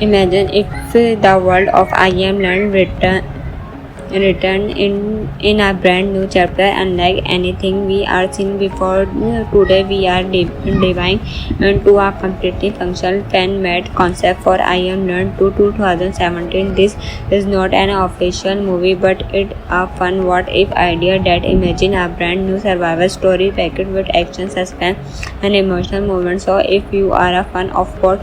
Imagine if the world of I Am Learned written in a brand new chapter, unlike anything we are seen before. Today we are diving into a completely functional fan-made concept for I Am Learned to 2017. This is not an official movie, but it's a fun what-if idea that imagine a brand new survival story packed with action, suspense, and emotional moments. So if you are a fan of what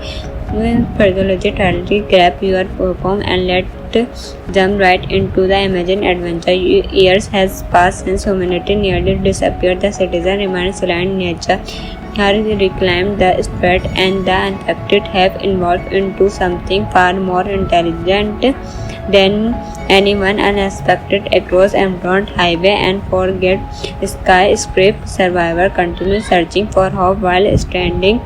Pathology Tragedy, grab your popcorn and let's jump right into the imagined adventure. Years has passed since humanity nearly disappeared. The citizen remains land nature has reclaimed the spread and the infected have evolved into something far more intelligent than anyone unexpected across Emerald Highway and forget skyscraper survivor continue searching for hope while standing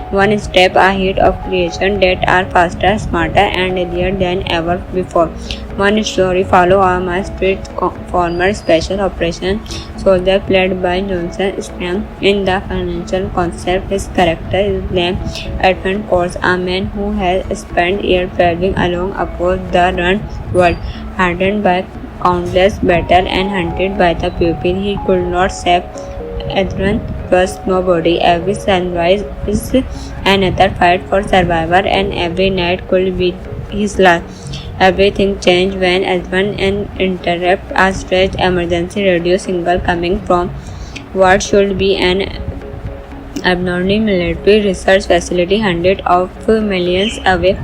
one step ahead of creation that are faster, smarter and deadlier than ever before. One story follow a street former special operation soldier played by Johnson Stam. In the financial concept, his character is named Edmund Course, a man who has spent years traveling along across the run world, hardened by countless battles and hunted by the people he could not save. Adrian trusts nobody. Every sunrise is another fight for survival, and every night could be his last. Everything changed when Adrian interrupted a stretched emergency radio signal coming from what should be an abnormal military research facility hundreds of millions away.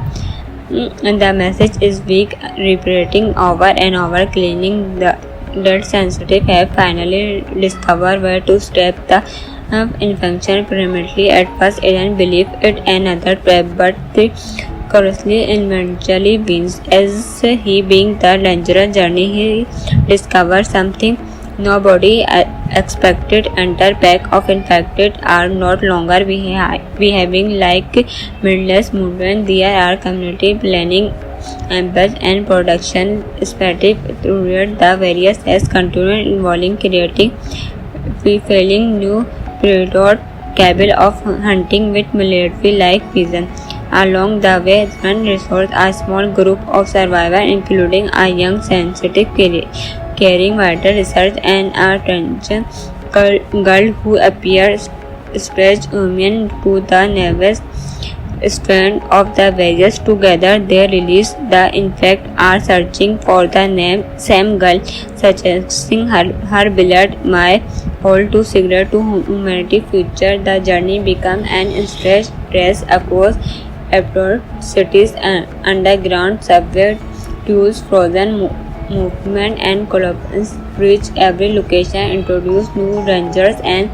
The message is weak, repeating over and over, claiming that sensitive have finally discovered where to stop the infection permanently. At first, Eden believed it another trap, but the curiously eventually wins. As he being the dangerous journey, he discovers something nobody expected. Entire pack of infected are not longer behaving like mindless movement. There are community planning, ambush and production strategy throughout the various as continued involving creating fulfilling new predator capable of hunting with military-like vision. Along the way, one resources a small group of survivors, including a young, sensitive, caring writer, research, and a transgender girl who appears stretched women to the nervous strand of the various. Together, they release the infect are searching for the same girl, suggesting her beloved may hold to secret to humanity future. The journey becomes an intense race across absurd cities and underground subway tunnels, frozen movement and collapse reach every location, introduce new dangers and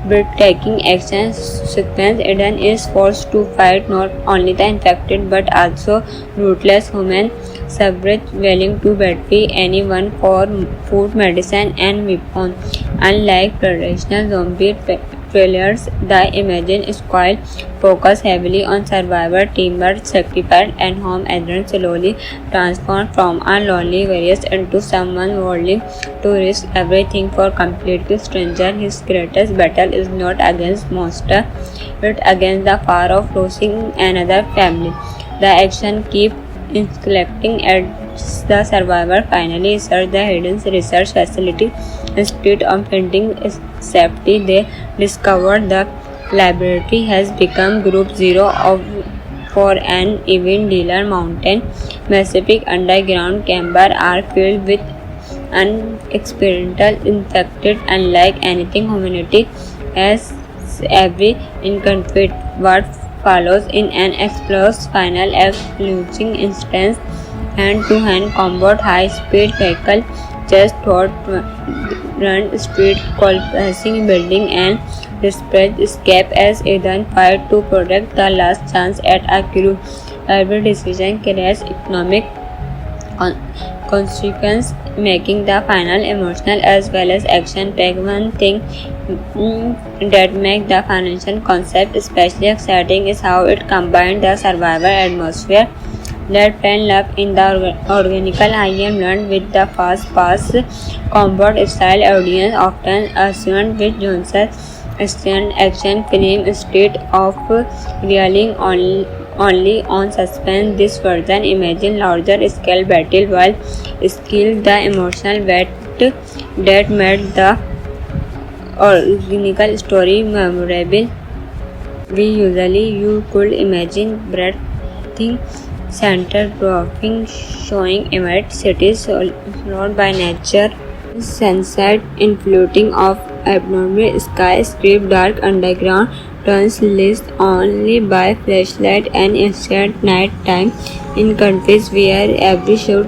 breathtaking action sequence. Eden is forced to fight not only the infected but also ruthless human subject willing to betray anyone for food, medicine and weapons. Unlike traditional zombie trailers, the Imagine Squad focus heavily on survivor, teamwork, sacrifice, and home. Adrian slowly transformed from a lonely warrior into someone willing to risk everything for completely stranger. His greatest battle is not against monster, but against the fear of losing another family. The action keeps escalating as the survivor finally search the hidden research facility. Instead of finding safety, they discover the laboratory has become Group Zero for an event dealer. Mountain Pacific underground chambers are filled with unexperimental infected, unlike anything humanity has ever encountered. What follows in an explosive final losing instance hand-to-hand combat, high-speed vehicle just thought run street collapsing building and desperate escape as Eden fight to protect the last chance at a crew. Every decision carries economic consequence, making the final emotional as well as action-packed. One thing that makes the financial concept especially exciting is how it combines the survival atmosphere that fell love in the organic I Am Learned with the fast-paced combat style. Audience often assumed with Johnson stunt action film instead of relying only on suspense. This version imagine larger scale battle while skill the emotional weight that made the original story memorable. You could imagine breathing center dwarfing showing immense cities surrounded by nature, sunset in floating of abnormal sky, strip dark underground turns lit only by flashlight and instant night time in countries where every shot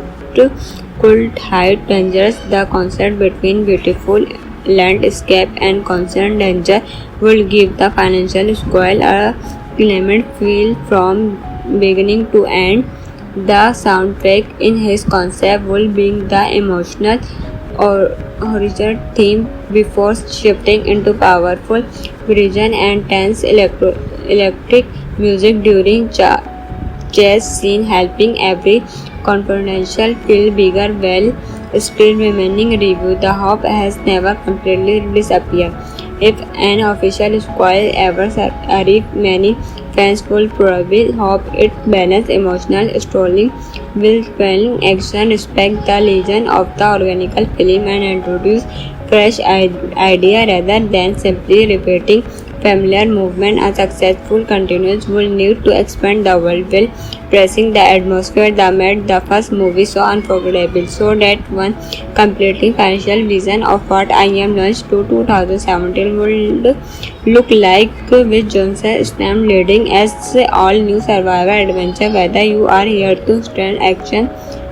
could hide dangers. The contrast between beautiful landscape and constant danger would give the financial squall a clement feel from beginning to end. The soundtrack in his concept will bring the emotional or horizon theme before shifting into powerful vision and tense electric music during chase scene, helping every confidential feel bigger while still remaining review. The hope has never completely disappeared. If an official squall ever arrived, many fans will probably hope it balance emotional storytelling with compelling action, respect the legend of the organical film, and introduce fresh idea rather than simply repeating familiar movement. A successful continuance will need to expand the world while pressing the atmosphere that made the first movie so unforgettable. So that one completely financial vision of what I Am launched to 2017 would look like, with Johnson Stam leading as all new survival adventure. Whether you are here to stand action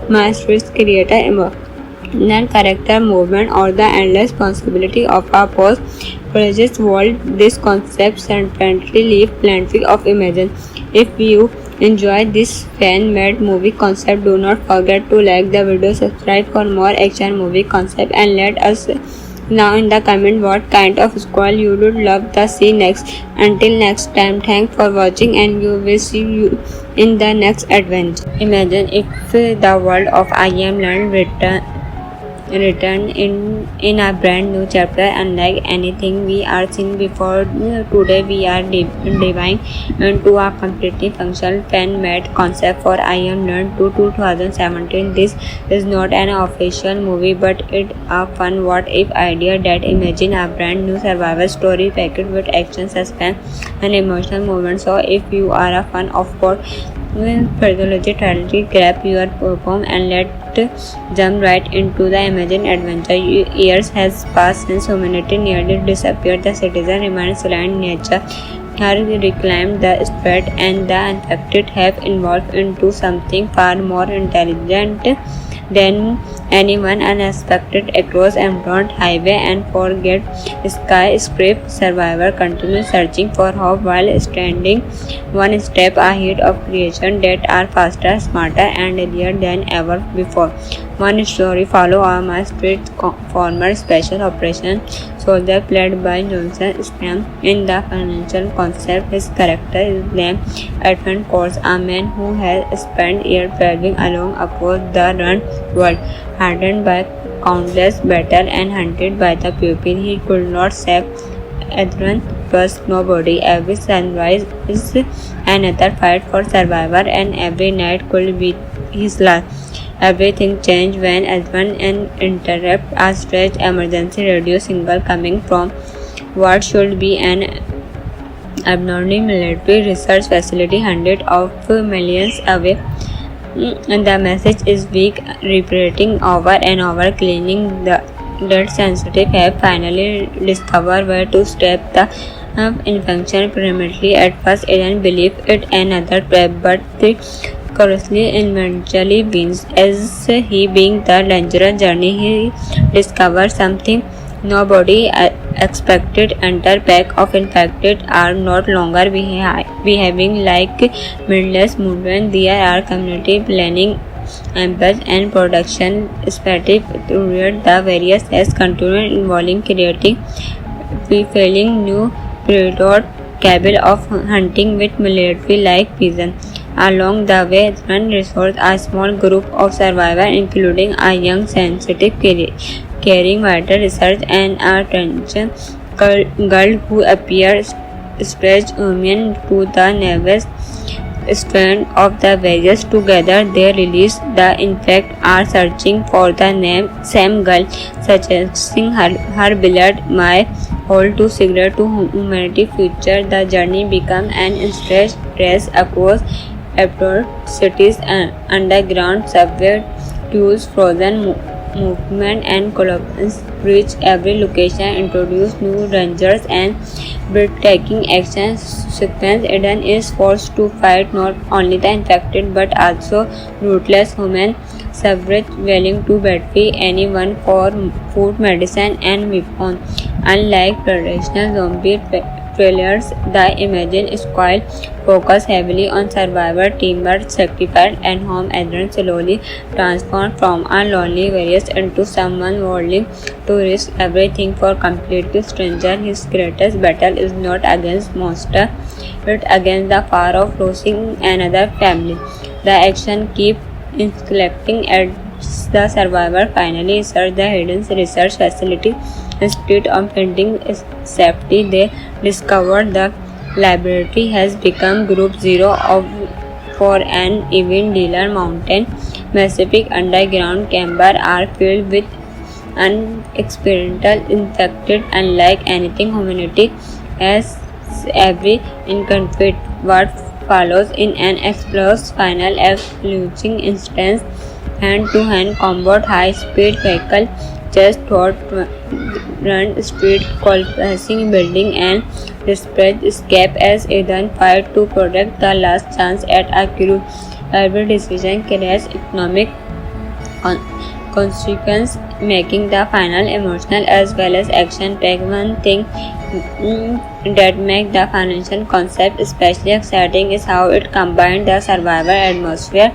masterpiece, create a emotional character movement, or the endless possibility of a post-project world, this concept certainly leaves plenty of imagination. If you enjoyed this fan-made movie concept, do not forget to like the video, subscribe for more action movie concept, and let us know in the comment what kind of squall you would love to see next. Until next time, thanks for watching, and we will see you in the next adventure. Imagine if the world of I Am Land return in a brand new chapter, unlike anything we are seen before. Today we are diving into a completely functional fan-made concept for I Am Learned to 2017. This is not an official movie, but it a fun what if idea that imagine a brand new survival story packed with action, suspense, and emotional moments. So if you are a fan of sport pathology tragedy, grab your popcorn and let's jump right into the imagined adventure. Years has passed since humanity nearly disappeared. The citizen remains aligned. Nature has reclaimed the spread, and the infected have evolved into something far more intelligent than anyone unexpected across Emerald Highway and forget skyscraper. Survivor continue searching for hope while standing one step ahead of creation that are faster, smarter, and deadlier than ever before. One story follow a Street former special operation soldier played by Johnson Stam. In the financial concept, his character is named Edmund Course, a man who has spent years traveling along across the run world, hardened by countless battles and hunted by the people he could not save. Edmund trusts nobody. Every sunrise is another fight for survival, and every night could be his last. Everything changed when Edmund interrupted a stretched emergency radio signal coming from what should be an abnormal military research facility hundreds of millions away. And the message is weak, repeating over and over, claiming that sensitive have finally discovered where to stop the infection permanently. At first, Eden believed it another trap, but the curiously eventually wins. As he being the dangerous journey, he discovers something nobody expected. Entire pack of infected are not longer behaving like mindless movement. There are community planning, empathy, and production strategy throughout the various as continued involving creating fulfilling new predator capable of hunting with military-like vision. Along the way, one resourced a small group of survivors, including a young, sensitive, caring writer, research, and a attention girl who appears strange human to the nervous strands of the wedges together. They release the infect are searching for the same girl, suggesting her beloved my whole to cigarette to humanity future. The journey become an instant race across abroad cities and underground subway tools, frozen movement and collapse reach every location, introduce new rangers and breathtaking action sequence. Eden is forced to fight not only the infected but also ruthless human suffrage willing to betray anyone for food, medicine and weapon. Unlike traditional zombie trailers, the Imagine Squad focus heavily on survivor, teamwork, sacrifice, and home. Adrian slowly transformed from a lonely warrior into someone willing to risk everything for completely stranger. His greatest battle is not against monster, but against the fear of losing another family. The action keeps escalating as the survivor finally search the hidden research facility. Instead of finding safety, they discover the laboratory has become Group Zero for an event dealer. Mountain Pacific underground chambers are filled with unexperimental infected, unlike anything humanity has every inconfit. What follows in an explosive final losing instance, hand-to-hand combat, high-speed vehicle, just thought run street, collapsing building and desperate escape as Eden fight to protect the last chance at a crew. Every decision carries economic consequence, making the final emotional as well as action-packed. One thing that makes the financial concept especially exciting is how it combines the survival atmosphere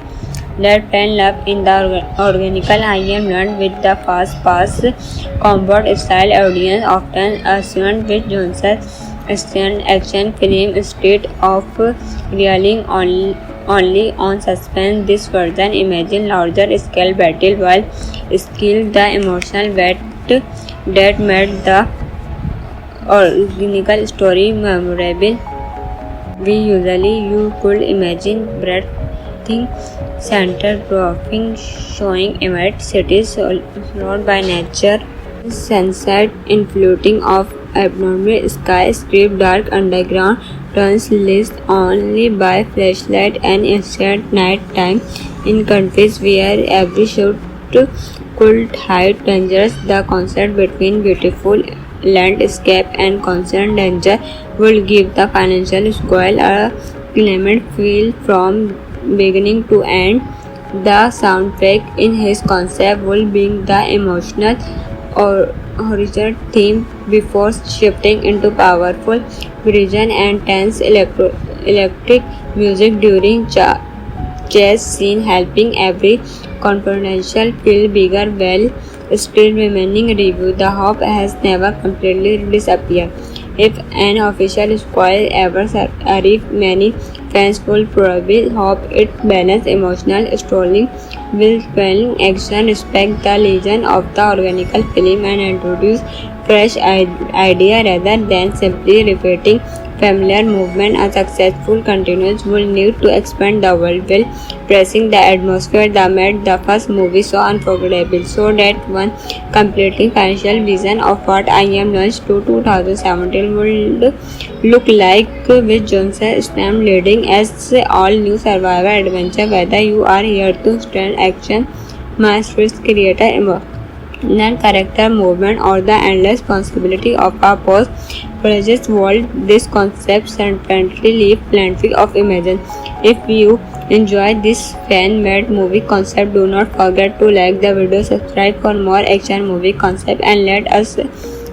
that fell love in the organical I am learned with the fast-paced combat style. Audience often assumed with Johnson's action film instead of relying only on suspense. This version imagine larger scale battle while skill the emotional weight that made the original story memorable. You could imagine breathtaking center dropping showing immense cities surrounded by nature, sunset in floating off abnormal sky, strip dark underground turns lit only by flashlight and instant night time in countries where every shot could hide dangers. The contrast between beautiful landscape and constant danger will give the financial squall a climate feel from beginning to end. The soundtrack in his concept will bring the emotional or horizontal theme before shifting into powerful vision and tense electric music during chase scene, helping every confrontation feel bigger while still remaining review. The hope has never completely disappeared. If an official squall ever arrives, many fans will probably hope it balances emotional storytelling with compelling action, respect the legend of the organical film, and introduce fresh idea rather than simply repeating familiar movement. A successful continuance will need to expand the world while pressing the atmosphere that made the first movie so unforgettable. So that one completely financial vision of what I Am launched to 2017 will look like, with Johnson Stamp leading as all new survival adventure. Whether you are here to stand action, masterpiece, creator, emotional character movement, or the endless possibility of a post-project world, this concept certainly leaves plenty of imagine. If you enjoy this fan-made movie concept, do not forget to like the video, subscribe for more action movie concept, and let us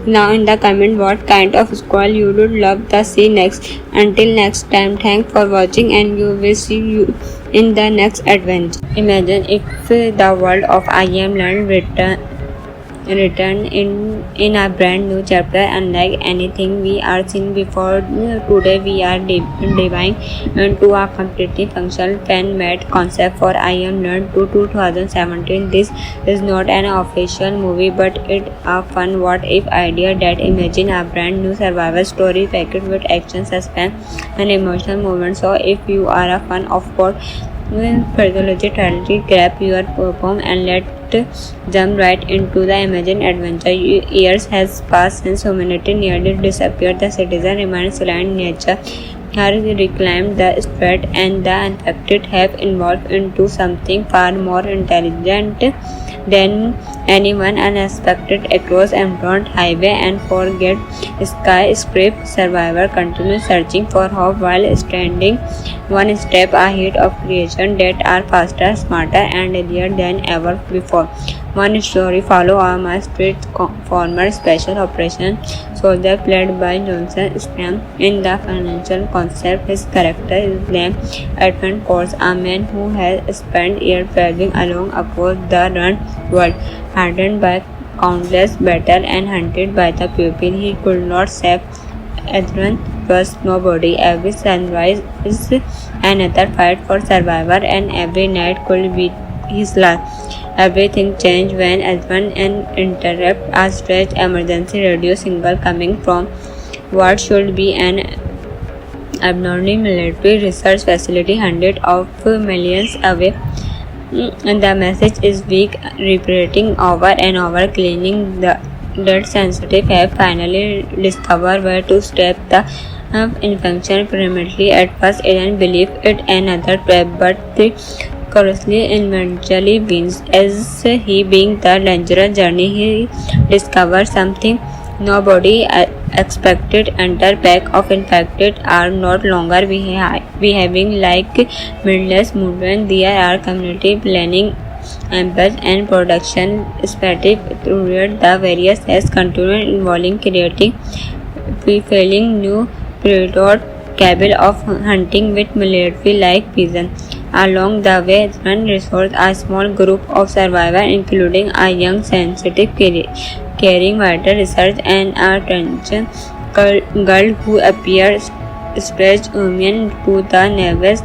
know in the comment what kind of squall you would love to see next. Until next time, thanks for watching, and we will see you in the next adventure. Imagine if the world of I Am Land written in a brand new chapter. Unlike anything we are seen before, today we are diving into a completely functional fan-made concept for I Am Learned to 2017. This is not an official movie, but it's a fun what-if idea that imagine a brand new survival story packed with action, suspense, and emotional moments. So, if you are a fan of sport, Pathology Trilogy, grab your popcorn and let's jump right into the imagined adventure. Years has passed since humanity nearly disappeared. The citizen remains aligned. Nature has reclaimed the spread, and the infected have evolved into something far more intelligent than anyone unexpected across Emerald Highway and forget skyscraper. Survivor continues searching for hope while standing one step ahead of creation that are faster, smarter, and earlier than ever before. One story follows a Street former special operations soldier played by Johnson Stam. In the financial concept, his character is named Edmund Course, a man who has spent years traveling along across the run world, hardened by countless battles and hunted by the people he could not save. Adrian trusts nobody. Every sunrise is another fight for survival, and every night could be his last. Everything changed when Adrian interrupted a stretched emergency radio signal coming from what should be an abnormal military research facility hundreds of millions away. The message is weak, repeating over and over, claiming that sensitive have finally discovered where to stop the infection permanently. At first, Aaron believed it another trap, but the curiously eventually wins. As he being the dangerous journey, he discovered something nobody expected. Entire pack of infected are not longer behaving like mindless movement. There are community planning, ambush, and production strategy throughout the various has continued involving creating fulfilling new predator capable of hunting with military like vision. Along the way, one resource a small group of survivors, including a young, sensitive, caring writer, research, and a tension girl who appears stretched women to the nervous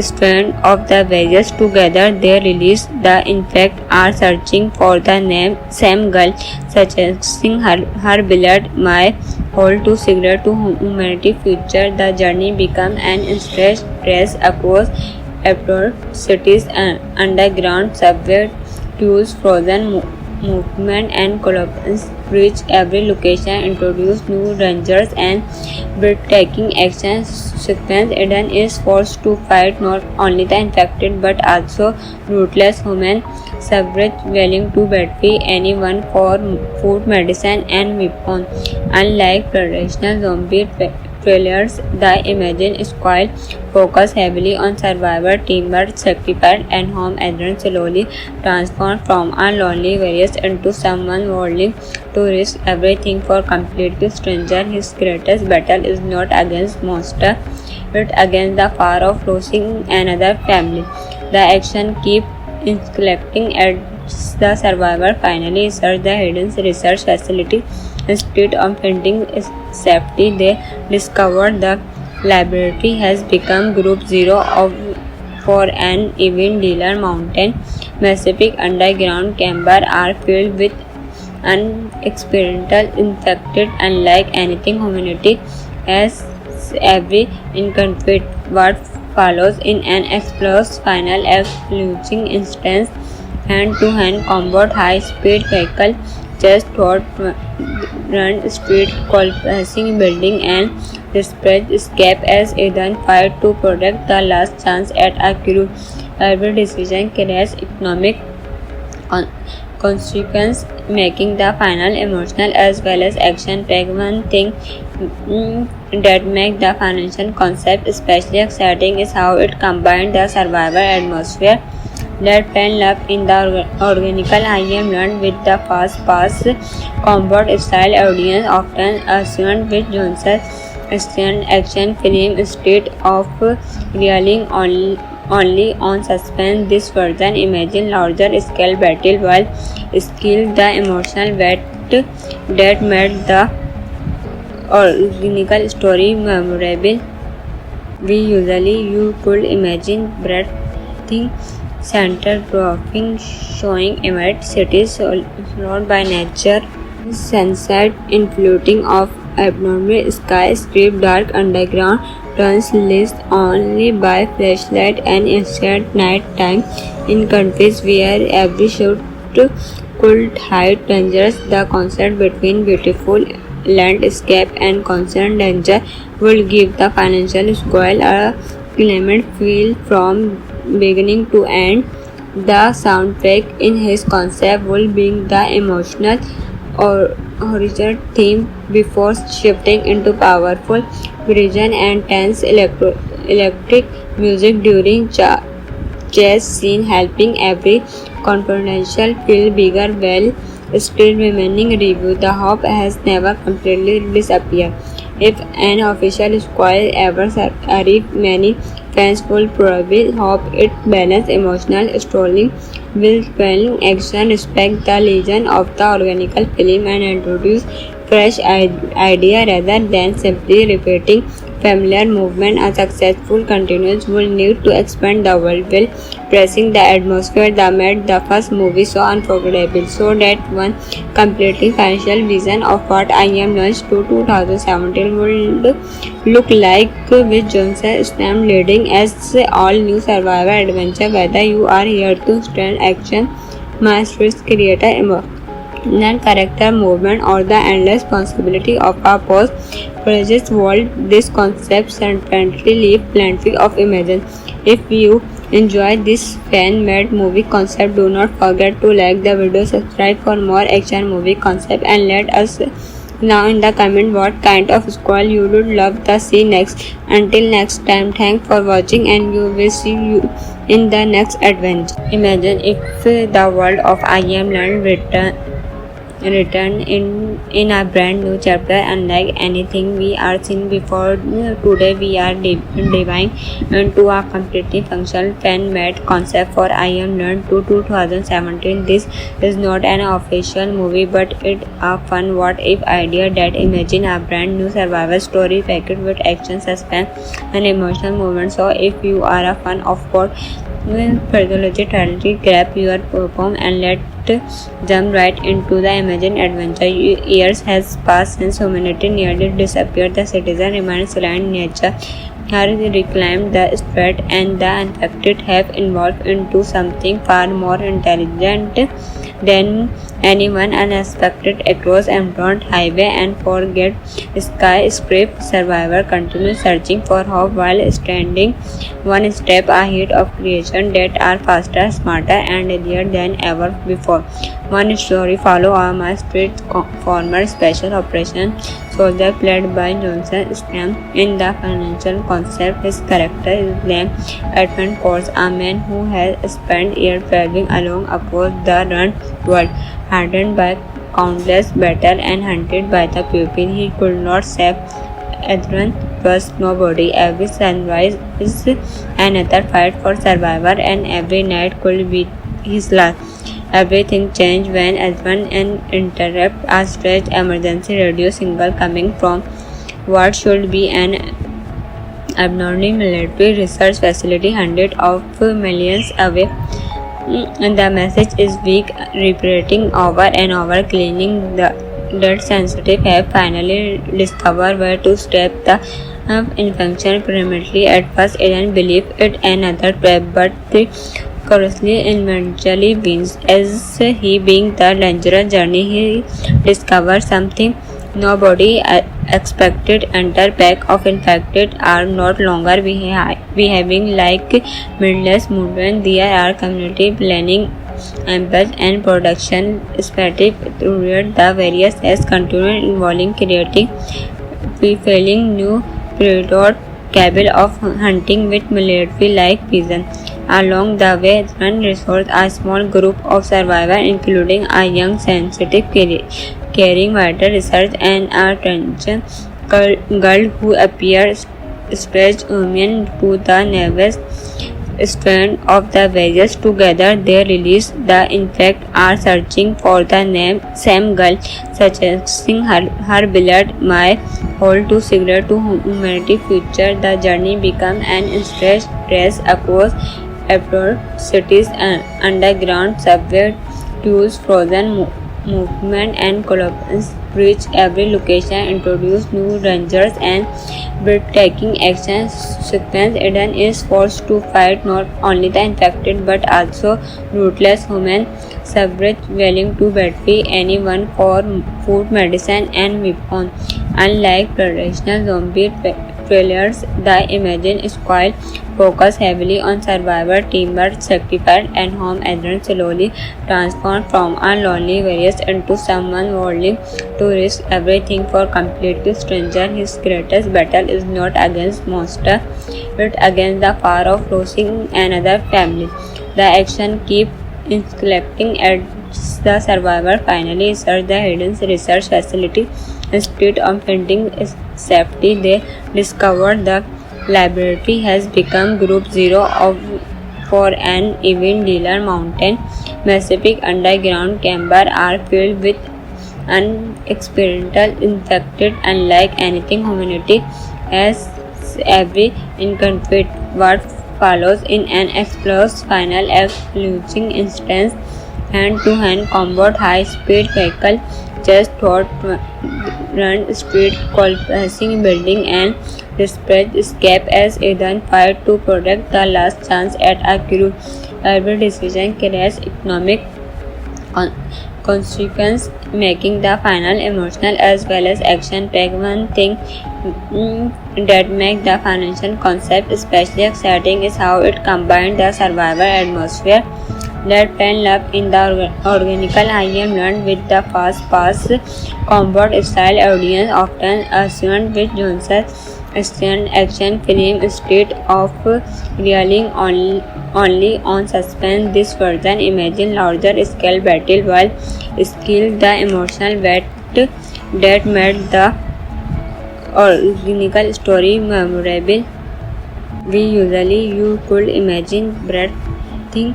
strand of the various. Together they release the infect are searching for the same girl, suggesting her beloved my hold to cigarette to humanity future. The journey becomes an stress race across abroad cities and underground subway tools, frozen movement, and collapse reach every location, introduce new dangers and breathtaking action sequence. Eden is forced to fight not only the infected but also ruthless human suffrage willing to betray anyone for food, medicine, and weapons. Unlike traditional zombie trailers, the Imagine Squad focus heavily on survivor, teamwork, sacrifice, and home. Adrian slowly transformed from a lonely warrior into someone willing to risk everything for completely stranger. His greatest battle is not against monster, but against the fear of losing another family. The action keeps escalating as the survivor finally search the hidden research facility. Instead of finding safety, they discover the laboratory has become Group Zero for an event dealer. Mountain Pacific underground chambers are filled with unexperimental infected, unlike anything humanity has ever encountered. What follows in an explosive final losing instance, hand-to-hand combat, high-speed vehicle, just thought run street collapsing building, and desperate escape as Eden fight to protect the last chance at a crew. Every decision carries economic consequence, making the final emotional as well as action-packed. One thing that makes the financial concept especially exciting is how it combines the survival atmosphere that fell love in the organic I Am Learned with the fast-paced combat style. Audience often assumed with Johnson's action film instead of relying only on suspense. This version imagine larger scale battle while skill the emotional weight that made the original story memorable. You could imagine breathing center dropping showing immense cities surrounded by nature, sunset in floating of abnormal sky, strip dark underground turns lit only by flashlight and instant night time in countries where every shot could hide dangers. The contrast between beautiful landscape and constant danger would give the financial spoil a climate feel from beginning to end. The soundtrack in his concept will bring the emotional or original theme before shifting into powerful vision and tense electric music during chase scene, helping every confrontation feel bigger while still remaining review. The hope has never completely disappeared. If an official squall ever arrives, many fans will probably hope it balances emotional storytelling with well action, respect the legend of the organic film, and introduce fresh idea rather than simply repeating familiar movement. A successful continuance will need to expand the world while pressing the atmosphere that made the first movie so unforgettable. So that one completely financial vision of what I Am launched to 2017 will look like with Johnson Stam leading as all new survival adventure. Whether you are here to stand action, master's creator character movement or the endless possibility of a post-project world, this concept certainly leaves plenty of imagination. If you enjoy this fan-made movie concept, do not forget to like the video, subscribe for more action movie concept, and let us know in the comment what kind of squall you would love to see next. Until next time, thanks for watching and we will see you in the next adventure. Imagine if the world of I Am Land return in a brand new chapter unlike anything we are seen before. Today we are diving into a completely functional fan-made concept for I Am Learned to 2017. This is not an official movie but it a fun what if idea that imagine a brand new survival story packed with action, suspense and emotional moments. So if you are a fan of what pathology tragedy, grab your popcorn and let's jump right into the imagined adventure. Years has passed since humanity nearly disappeared. The citizen remains aligned. Nature has reclaimed the spread and the infected have evolved into something far more intelligent than anyone unexpected across Emerald Highway and forget skyscraper survivor continue searching for hope while standing one step ahead of creation that are faster, smarter and deadlier than ever before. One story follow a master former special operation soldier played by Johnson Stam. In the financial concept, his character is named Edmund Course, a man who has spent years traveling along across the run world, hardened by countless battles and hunted by the pupil he could not save. Adrian trusts nobody. Every sunrise is another fight for survival, and every night could be his last. Everything changed when Adrian interrupted a stretched emergency radio signal coming from what should be an abnormal military research facility hundreds of millions away. The message is weak, repeating over and over, claiming that sensitive have finally discovered where to stop the infection permanently. At first, Aaron believed it another trap, but Coruscant eventually wins. As he being the dangerous journey, he discovers something nobody expected. Entire pack of infected are not longer behaving like mindless movement. There are community planning, ambush and production strategy throughout the various as continue involving creating fulfilling new predator capable of hunting with military like vision. Along the way, one resource a small group of survivors, including a young sensitive caring writer research and a attention girl who appears stretched human to the nervous strands of the wedges together. They release the insect are searching for the same girl, suggesting her beloved may hold to secret to humanity future. The journey becomes an instant race across abroad cities and underground subway tools, frozen movement and collapse reach every location, introduce new rangers and breathtaking action sequence. Eden is forced to fight not only the infected but also ruthless human suffrage willing to betray anyone for food, medicine and weapon. Unlike traditional zombie trailers, the Imagine Squad focus heavily on survivor, teamwork, sacrifice, and home. Adrian slowly transformed from a lonely warrior into someone willing to risk everything for completely stranger. His greatest battle is not against monster, but against the fear of losing another family. The action keeps escalating as the survivor finally reaches the hidden research facility. Instead of finding safety, they discover the laboratory has become Group Zero for an event dealer. Mountain Pacific underground chambers are filled with unexperimental infected, unlike anything humanity has ever encountered. What follows in an explosive final losing instance hand-to-hand combat, high-speed vehicle just thought run street collapsing building and desperate escape as Eden fight to protect the last chance at a crew. Every decision carries economic consequence, making the final emotional as well as action-packed. One thing that makes the financial concept especially exciting is how it combines the survival atmosphere that fell love in the organical IM learned with the fast-paced combat style. Audience often assumed with Johnson's action film instead of relying only on suspense. This version imagines larger scale battle while skill the emotional weight that made the original story memorable. You could imagine breathtaking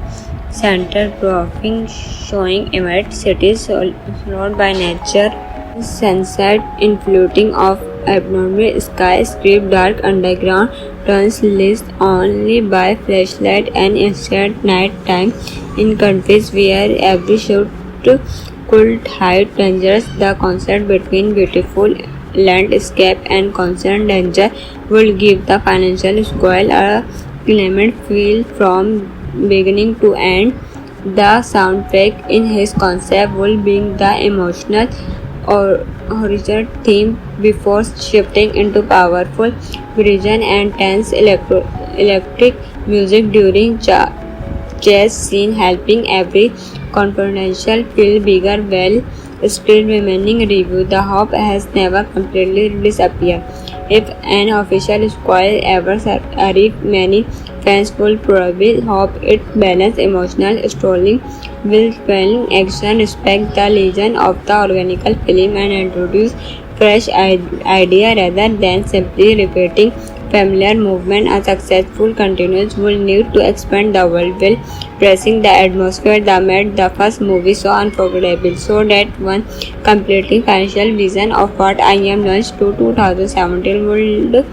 center dwarfing showing immense cities surrounded by nature, sunset in floating of abnormal sky, script dark underground turns lit only by flashlight and instant night time in countries where every shot could hide dangers. The contrast between beautiful landscape and constant danger will give the financial squall a clement feel from beginning to end. The soundtrack in his concept will bring the emotional or horizontal theme before shifting into powerful vision and tense electric music during chase scene, helping every confrontation feel bigger while still remaining review. The hope has never completely disappeared. If an official squall ever arrives, many fans will probably hope it balances emotional storytelling with compelling action, respect the legend of the organical film, and introduce fresh idea rather than simply repeating familiar movement. A successful continuance will need to expand the world while pressing the atmosphere that made the first movie so unforgettable. So that one completely financial vision of what I Am launched to 2017 would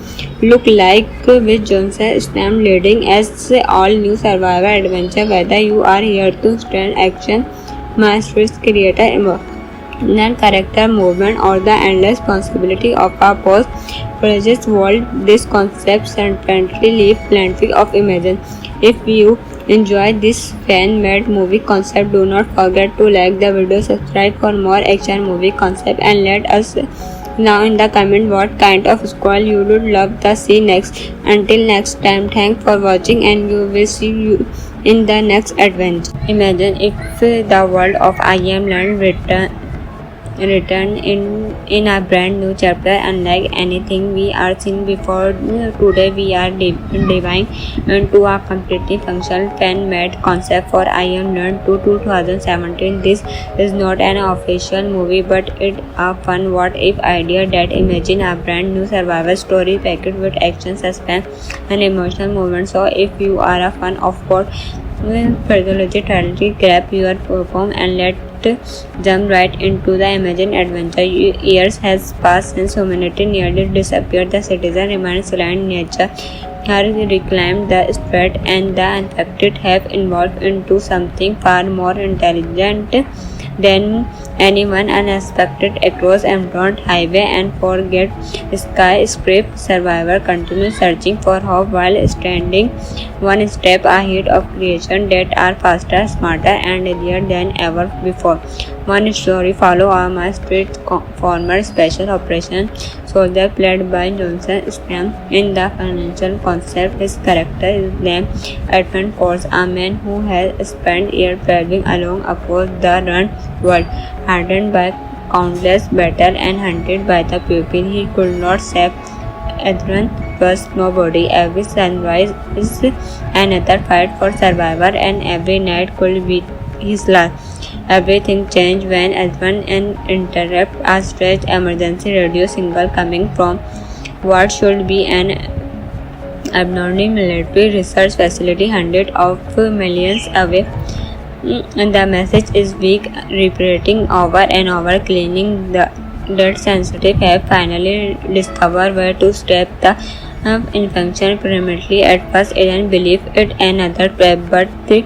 look like, with Johnson Stam leading as all new survival adventure. Whether you are here to stand action, masterpiece, creator, emotional character movement, or the endless possibility of a post-project world, this concept certainly leaves plenty of imagine. If you enjoy this fan-made movie concept, do not forget to like the video, subscribe for more action movie concept, and let us know in the comment what kind of squall you would love to see next. Until next time, thanks for watching, and we will see you in the next adventure. Imagine if the world of I Am Land written in a brand new chapter. Unlike anything we are seen before, today we are diving into a completely functional fan-made concept for I Am Learned to 2017. This is not an official movie, but it's a fun what-if idea that imagine a brand new survival story packed with action, suspense, and emotional moments. So, if you are a fan of both Pathology Trilogy, grab your popcorn and let's jump right into the imagined adventure. Years has passed since humanity nearly disappeared. The citizen remains silent. Nature has reclaimed the spread, and the infected have evolved into something far more intelligent than anyone unexpected across Emerald Highway and forget skyscraper. Survivor continues searching for hope while standing one step ahead of creation that are faster, smarter, and deadlier than ever before. One story follow a street former special operations soldier played by Johnson Stam. In the financial concept, his character is named Edmund Force, a man who has spent years traveling along across the run world, hardened by countless battles and hunted by the people he could not save. Adrian trusts nobody. Every sunrise is another fight for survival, and every night could be his last. Everything changed when Adrian interrupted a stretched emergency radio signal coming from what should be an abnormal military research facility hundreds of millions away. And the message is weak, repeating over and over, claiming that sensitive have finally discovered where to stop the infection permanently. At first, Eden believed it another trap, but the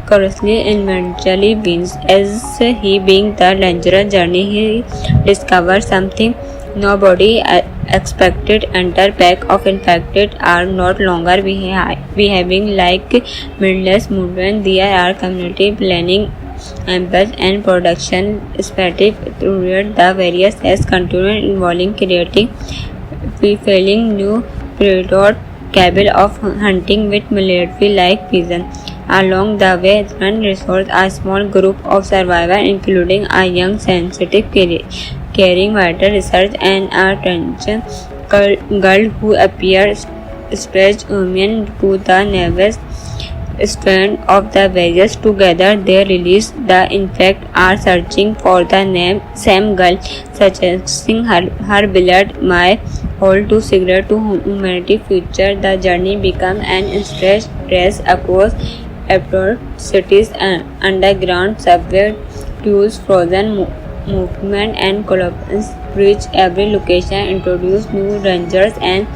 curiously eventually wins. As he being the dangerous journey, he discovered something nobody expected. Entire pack of infected are not longer behaving like mindless movement. There are community planning, ambush, and production strategy throughout the various has continued involving creating fulfilling new predator capable of hunting with military like vision. Along the way, one resourced a small group of survivors, including a young, sensitive, caring writer, research, and a transgender girl who appears stretched women to the nervous strand of the various. Together, they release the infect are searching for the same girl, suggesting her beloved my hold to cigarette to humanity future. The journey becomes an stress race across abroad cities and underground subway tunnels, frozen movement, and collapse reach every location, introduce new dangers and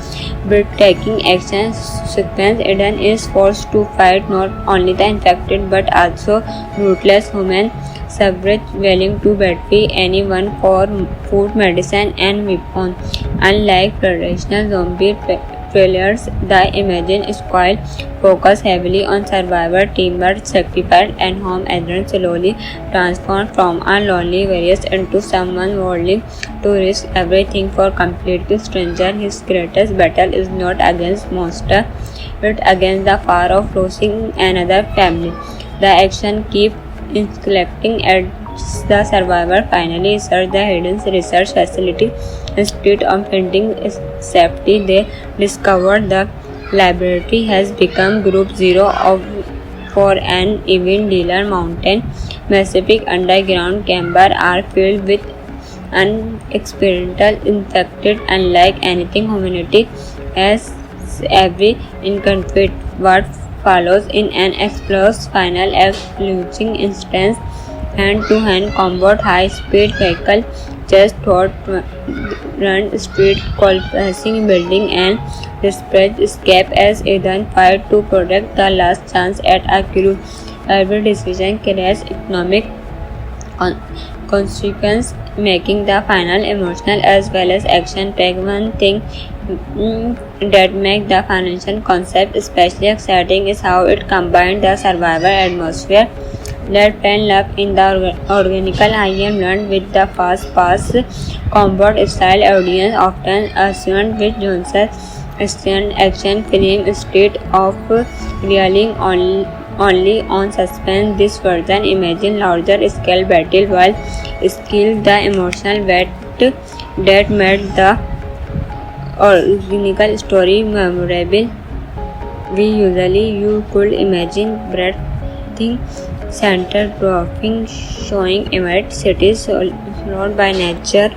breathtaking action sequence. Eden is forced to fight not only the infected but also ruthless human suffrage willing to betray anyone for food, medicine, and weapons. Unlike traditional zombie trailers, the Imagine Squad focus heavily on survivor, teamwork, sacrifice, and home. Adrian slowly transformed from a lonely warrior into someone willing to risk everything for complete stranger. His greatest battle is not against monster, but against the fear of losing another family. The action keeps escalating as the survivor finally search the hidden research facility. Instead of finding safety, they discover the laboratory has become Group Zero for an event dealer. Mountain Pacific underground chambers are filled with unexperimental infected, unlike anything humanity has ever encountered. What follows in an explosive final losing instance hand-to-hand combat, high-speed vehicle just thought run street collapsing building and desperate escape as Ethan fight to protect the last chance at a crew. Every decision carries economic consequence, making the final emotional as well as action-packed. One thing that makes the financial concept especially exciting is how it combines the survival atmosphere that fell love in the organical I Am Learned with the fast-paced combat style. Audience often assumed with Johnson's action film instead of relying only on suspense. This version imagine larger scale battle while skill the emotional weight that made the original story memorable. You could imagine breathing center dwarfing showing immense cities surrounded by nature,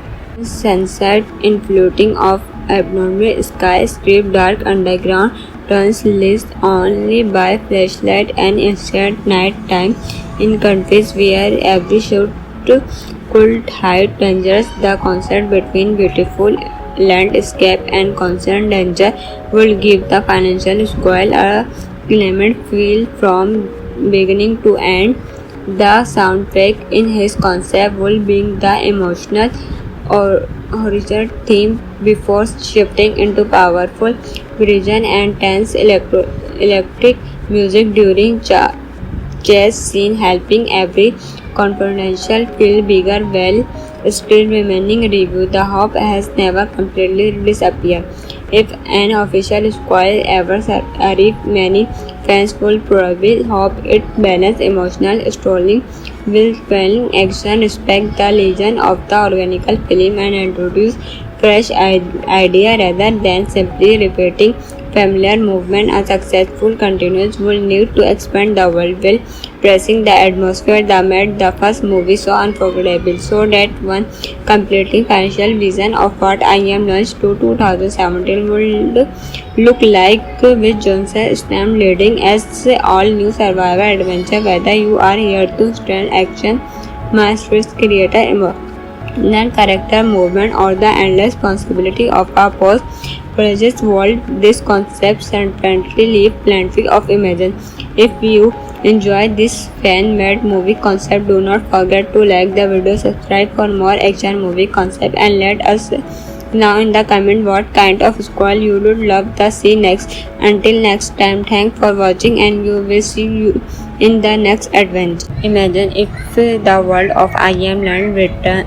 sunset in floating of abnormal sky, strip dark underground turns lit only by flashlight and instant night time in countries where every shot could hide dangers. The contrast between beautiful landscape and constant danger would give the financial squall a climate feel from beginning to end. The soundtrack in his concept will bring the emotional or horizon theme before shifting into powerful vision and tense electric music during chase scene, helping every confrontation feel bigger while still remaining review. The hope has never completely disappeared. If an official squall ever arrives, many fans will probably hope it balances emotional storytelling with compelling action, respect the legend of the organic film, and introduce fresh idea rather than simply repeating familiar movement. A successful continuous will need to expand the world while pressing the atmosphere that made the first movie so unforgettable. So that one completely financial vision of what I Am launched to 2017 will look like with Johnson Stam leading as all new survival adventure. Whether you are here to stand action, master's creator character movement or the endless possibility of a post-project world, this concept certainly leaves plenty of imagination. If you enjoy this fan-made movie concept, do not forget to like the video, subscribe for more action movie concept, and let us know in the comment what kind of squall you would love to see next. Until next time, thanks for watching and you will see you in the next adventure. Imagine if the world of I Am Land return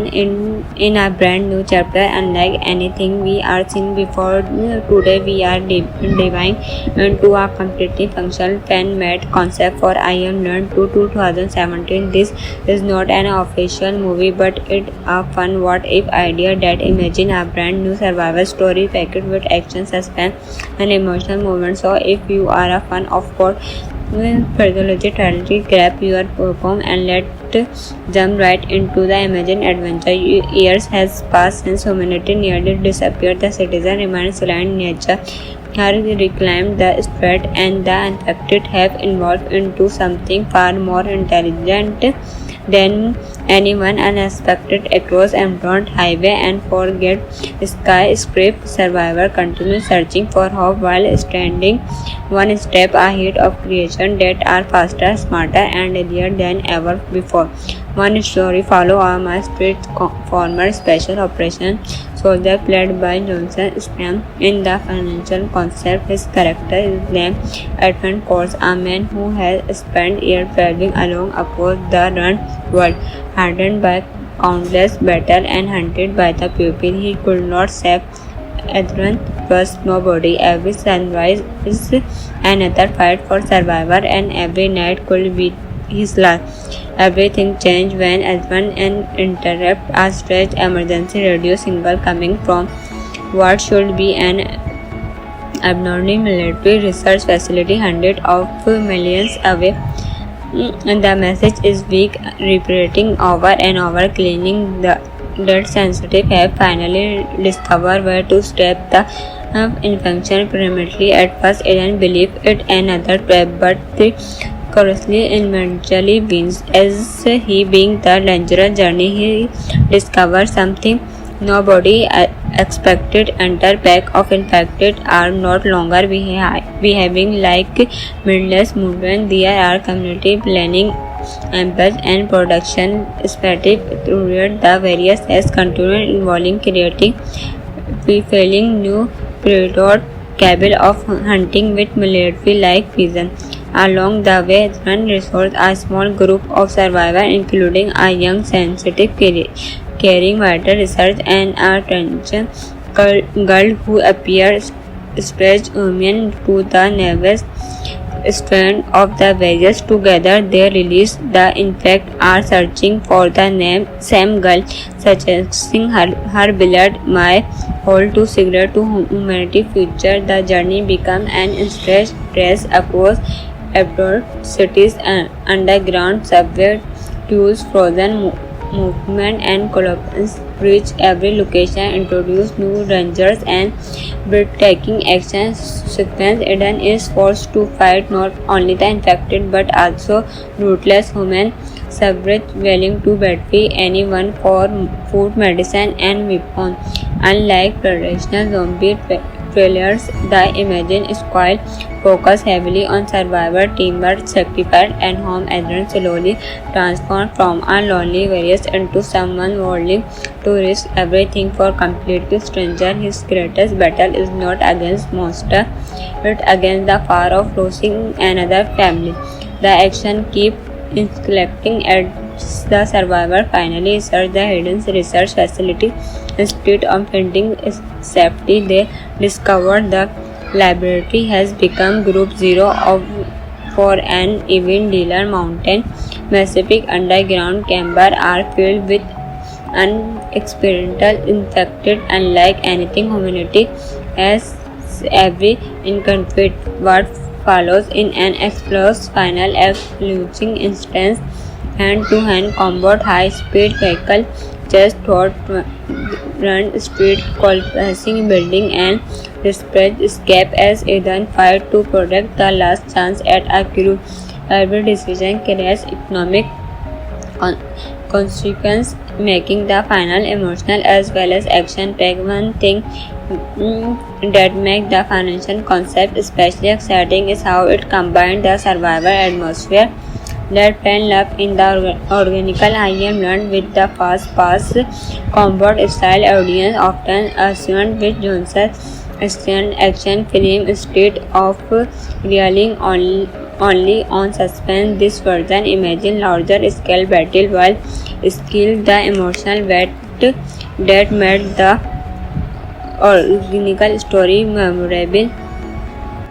in a brand new chapter, unlike anything we are seen before. Today we are diving into a completely functional fan-made concept for I Am Learned to 2017. This is not an official movie, but it's a fun what-if idea that imagine a brand new survival story packed with action, suspense, and emotional moments. So if you are a fan of what Pathology Trilogy, grab your popcorn and let's jump right into the imagined adventure. Years has passed since humanity nearly disappeared. The citizen remains aligned. Nature has reclaimed the spread, and the infected have evolved into something far more intelligent than anyone unexpected across Amazon highway and forget skyscraper survivor continue searching for hope while standing one step ahead of creation that are faster, smarter, and deadlier than ever before. One story follow a master former special operation soldier played by Johnson Stam. In the financial concept, his character is named Edmund Course, a man who has spent years traveling along across the run world, hardened by countless battles and hunted by the people he could not save. Adrian trusts nobody. Every sunrise is another fight for survival, and every night could be his last. Everything changed when Adrian interrupted a stretch emergency radio signal coming from what should be an abnormal military research facility hundreds of millions away. The message is weak, repeating over and over, claiming that sensitive have finally discovered where to stop the infection permanently. At first, Aaron believed it another trap, but the curiously eventually wins. As he being the dangerous journey, he discovers something nobody expected. Enter pack of infected are not longer behaving like mindless movement. There are community planning, empathy, and production strategy throughout the various as continued involving creating fulfilling new predator capable of hunting with military-like vision. Along the way, one resource a small group of survivors, including a young sensitive caring writer research and a attention girl who appears strange woman to the nervous strand of the wedges together. They release the infect are searching for the same girl, suggesting her beloved my hold to cigarette to humanity future. The journey become an interest trace across abroad cities and underground subway tools, frozen movement and collapse reach every location, introduce new dangers and breathtaking action sequence. Eden is forced to fight not only the infected but also ruthless human subjects willing to betray anyone for food, medicine and weapons. Unlike traditional zombie trailers, the Imagine Squad focus heavily on survivor, teamwork, sacrifice, and home. Adrian slowly transformed from a lonely warrior into someone willing to risk everything for completely stranger. His greatest battle is not against monster, but against the fear of losing another family. The action keeps escalating as the survivor finally reaches the hidden research facility. Instead of finding safety, they discover the laboratory has become Group Zero for an event dealer. Mountain Pacific underground chambers are filled with unexperimental infected, unlike anything humanity has ever encountered. What follows in an explosive final losing instance hand-to-hand combat, high-speed vehicle just thought run street collapsing building and desperate escape as Eden fight to protect the last chance at a crew. Every decision carries economic consequence, making the final emotional as well as action-packed. One thing that makes the financial concept especially exciting is how it combines the survival atmosphere that fell love in the organical IM learned with the fast-paced combat style. Audience often assumed with Johnson's action film instead of relying only on suspense. This version imagine larger scale battle while skill the emotional weight that made the organical story memorable.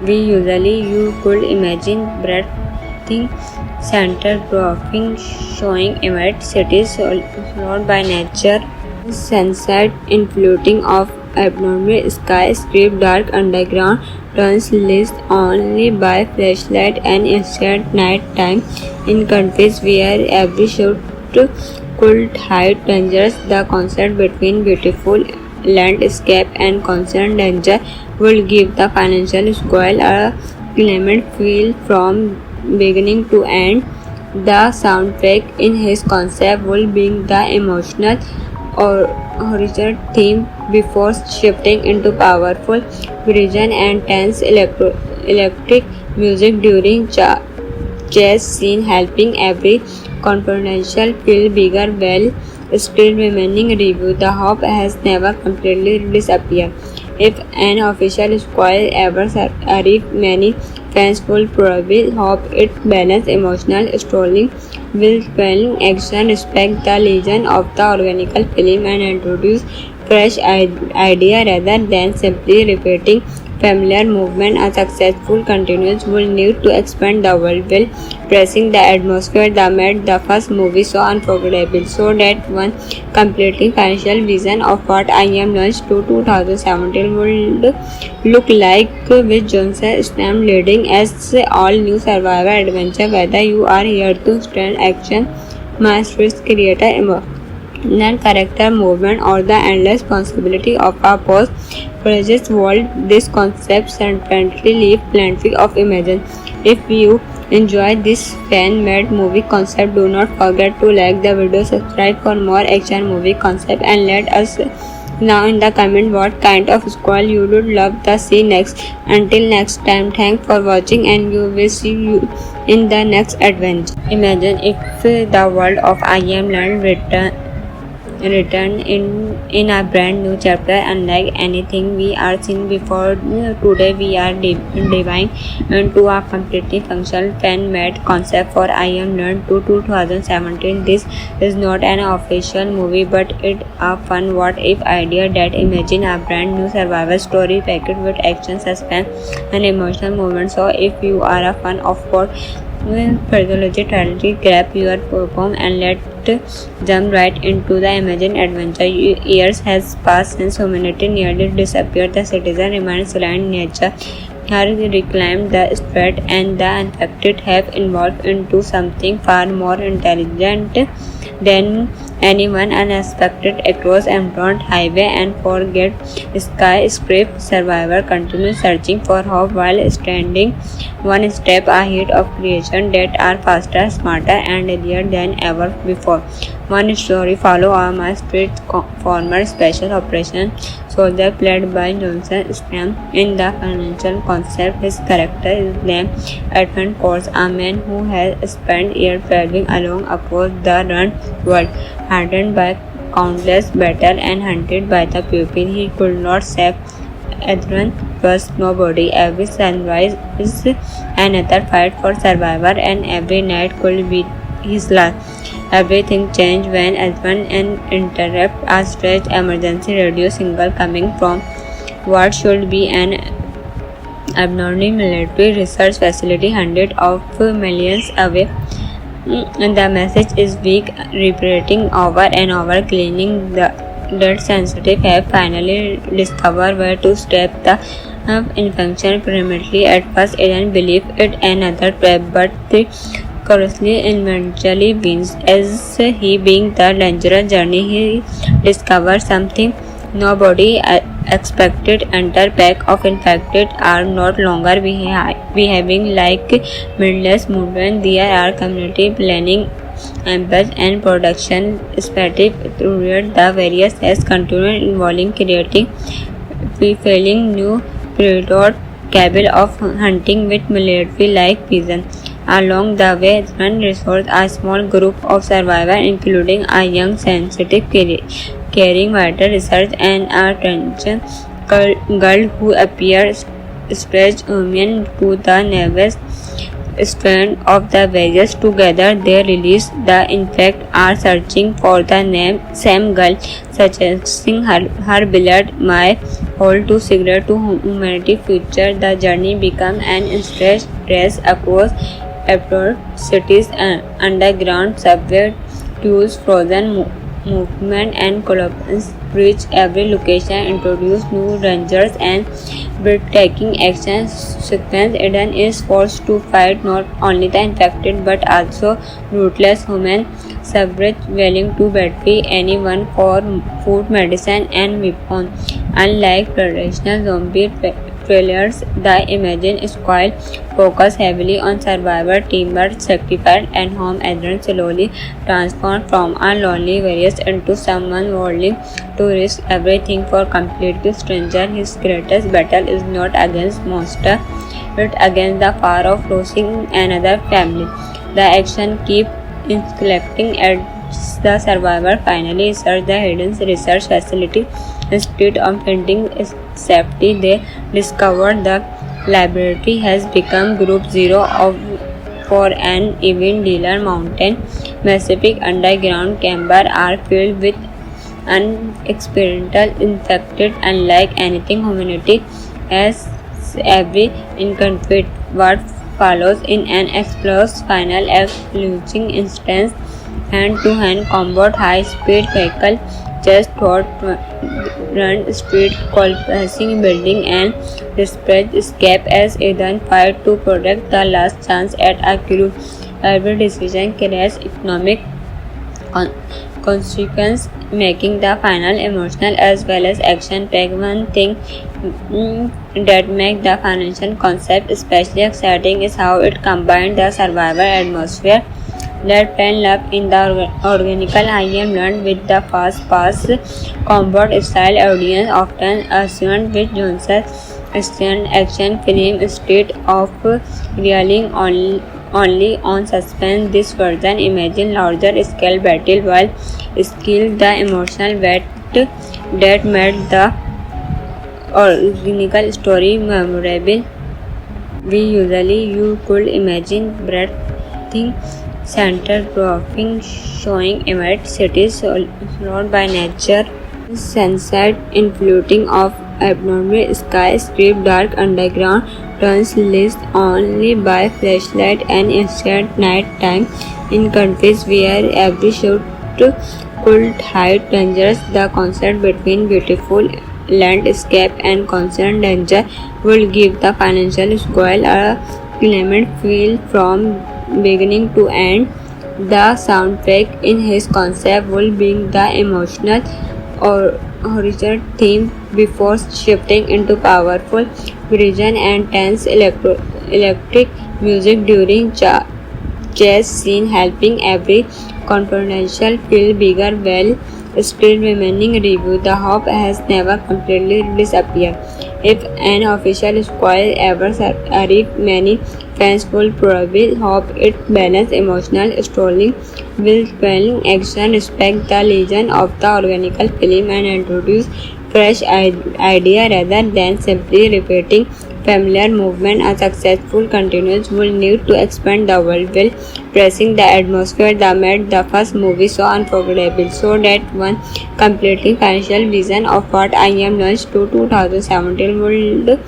You could imagine breathtaking center proofing showing immense cities surrounded by nature, sunset in floating of abnormal sky, strip dark underground turns lit only by flashlight and instant night time in countries where every shot could hide dangers. The contrast between beautiful landscape and constant danger will give the financial squall a clement feel from beginning to end. The soundtrack in his concept will bring the emotional or original theme before shifting into powerful vision and tense electric music during chase scene, helping every confrontation feel bigger while still remaining review. The hope has never completely disappeared. If an official squall ever arrives, many fans will probably hope it balances emotional storytelling with compelling action, respect the legend of the organical film, and introduce fresh idea rather than simply repeating familiar movement. A successful continuation will need to expand the world while pressing the atmosphere that made the first movie so unforgettable. So that one completely financial vision of what I Am launched to 2017 would look like, with Johnson Stam leading as all new survival adventure. Whether you are here to stand action masterpiece, creator emotional character movement, or the endless possibility of a post-project world, this concept certainly leave plenty of imagine. If you enjoy this fan-made movie concept, do not forget to like the video, subscribe for more action movie concept, and let us know in the comment what kind of squall you would love to see next. Until next time, thanks for watching and we will see you in the next adventure. Imagine if the world of I Am Land written in a brand new chapter. Unlike anything we are seen before, today we are diving into a completely functional fan-made concept for I Am Learned to 2017. This is not an official movie, but it's a fun what-if idea that imagine a brand new survival story packed with action, suspense, and emotional moments. So, if you are a fan of what Pathology Trilogy, grab your popcorn and let's jump right into the imagined adventure. Years has passed since humanity nearly disappeared. The citizen remains silent. Nature has reclaimed the spread, and the infected have evolved into something far more intelligent than anyone unexpected across emerald highway and forget skyscraper. Survivor continue searching for hope while standing one step ahead of creation that are faster, smarter, and deadlier than ever before. One story follow a street former special operation soldier played by Johnson Stam. In the financial concept, his character is named Edmund Course, a man who has spent years traveling along across the run world, hardened by countless battles and hunted by the people he could not save. Adrian trusts nobody. Every sunrise is another fight for survival, and every night could be his last. Everything changed when Adrian interrupted a stretched emergency radio signal coming from what should be an abnormal military research facility hundreds of millions away. The message is weak, repeating over and over, claiming that sensitive have finally discovered where to step the infection permanently. At first, Aaron believed it another trap, but the curiously eventually wins. As he being the dangerous journey, he discovered something nobody expected. Entire pack of infected are not longer behaving like mindless movement. There are community planning, ambush, and production strategy throughout the various has continued involving creating failing new predator capable of hunting with military like vision. Along the way, one resourced a small group of survivors, including a young, sensitive, caring writer, research, and a transgender girl who appears stretched human to the nervous strand of the various. Together, they release the infect are searching for the same girl, suggesting her beloved my hold to cigarette to humanity future. The journey becomes an intense race across airport, cities, and underground subway tools, frozen movement, and collapse reach every location, introduce new dangers and breathtaking action sequence. Eden is forced to fight not only the infected but also ruthless human subjects willing to betray anyone for food, medicine, and weapon. Unlike traditional zombie trailers, the Imagine Squad focus heavily on survivor, teamwork, sacrifice, and home. Adrian slowly transformed from a lonely warrior into someone willing to risk everything for complete stranger. His greatest battle is not against monster, but against the fear of losing another family. The action keeps escalating as the survivor finally search the hidden research facility. Instead of finding safety, they discovered the laboratory has become Group Zero for an event dealer. Mountain Pacific underground chambers are filled with unexperimental infected, unlike anything humanity has ever encountered. What follows in an explosive final losing instance hand-to-hand combat, high-speed vehicle just thought run street collapsing building and desperate escape as Ethan fight to protect the last chance at a crew. Every decision carries economic consequence, making the final emotional as well as action-packed. One thing that makes the financial concept especially exciting is how it combines the survival atmosphere that fell love in the organical I am learned with the fast-paced combat style. Audience often assumed with Johnson's action film instead of relying only on suspense. This version imagine larger scale battle while skill the emotional weight that made the original story memorable. You could imagine breathtaking center dropping showing immense cities surrounded by nature, sunset influting of abnormal sky, strip dark underground turns lit only by flashlight and instant night time in countries where every shot could hide dangers. The contrast between beautiful landscape and constant danger will give the financial squall a clement feel from beginning to end. The soundtrack in his concept will bring the emotional or horizontal theme before shifting into powerful vision and tense electric music during chase scene, helping every confrontation feel bigger while still remaining review. The hope has never completely disappeared. If an official squall ever arrived, many fans will probably hope it balance emotional storytelling with compelling action, respect the legend of the organic film, and introduce fresh idea rather than simply repeating familiar movement. A successful continuous will need to expand the world while pressing the atmosphere that made the first movie so unforgettable. So that one completely financial vision of what I Am launched to 2017 would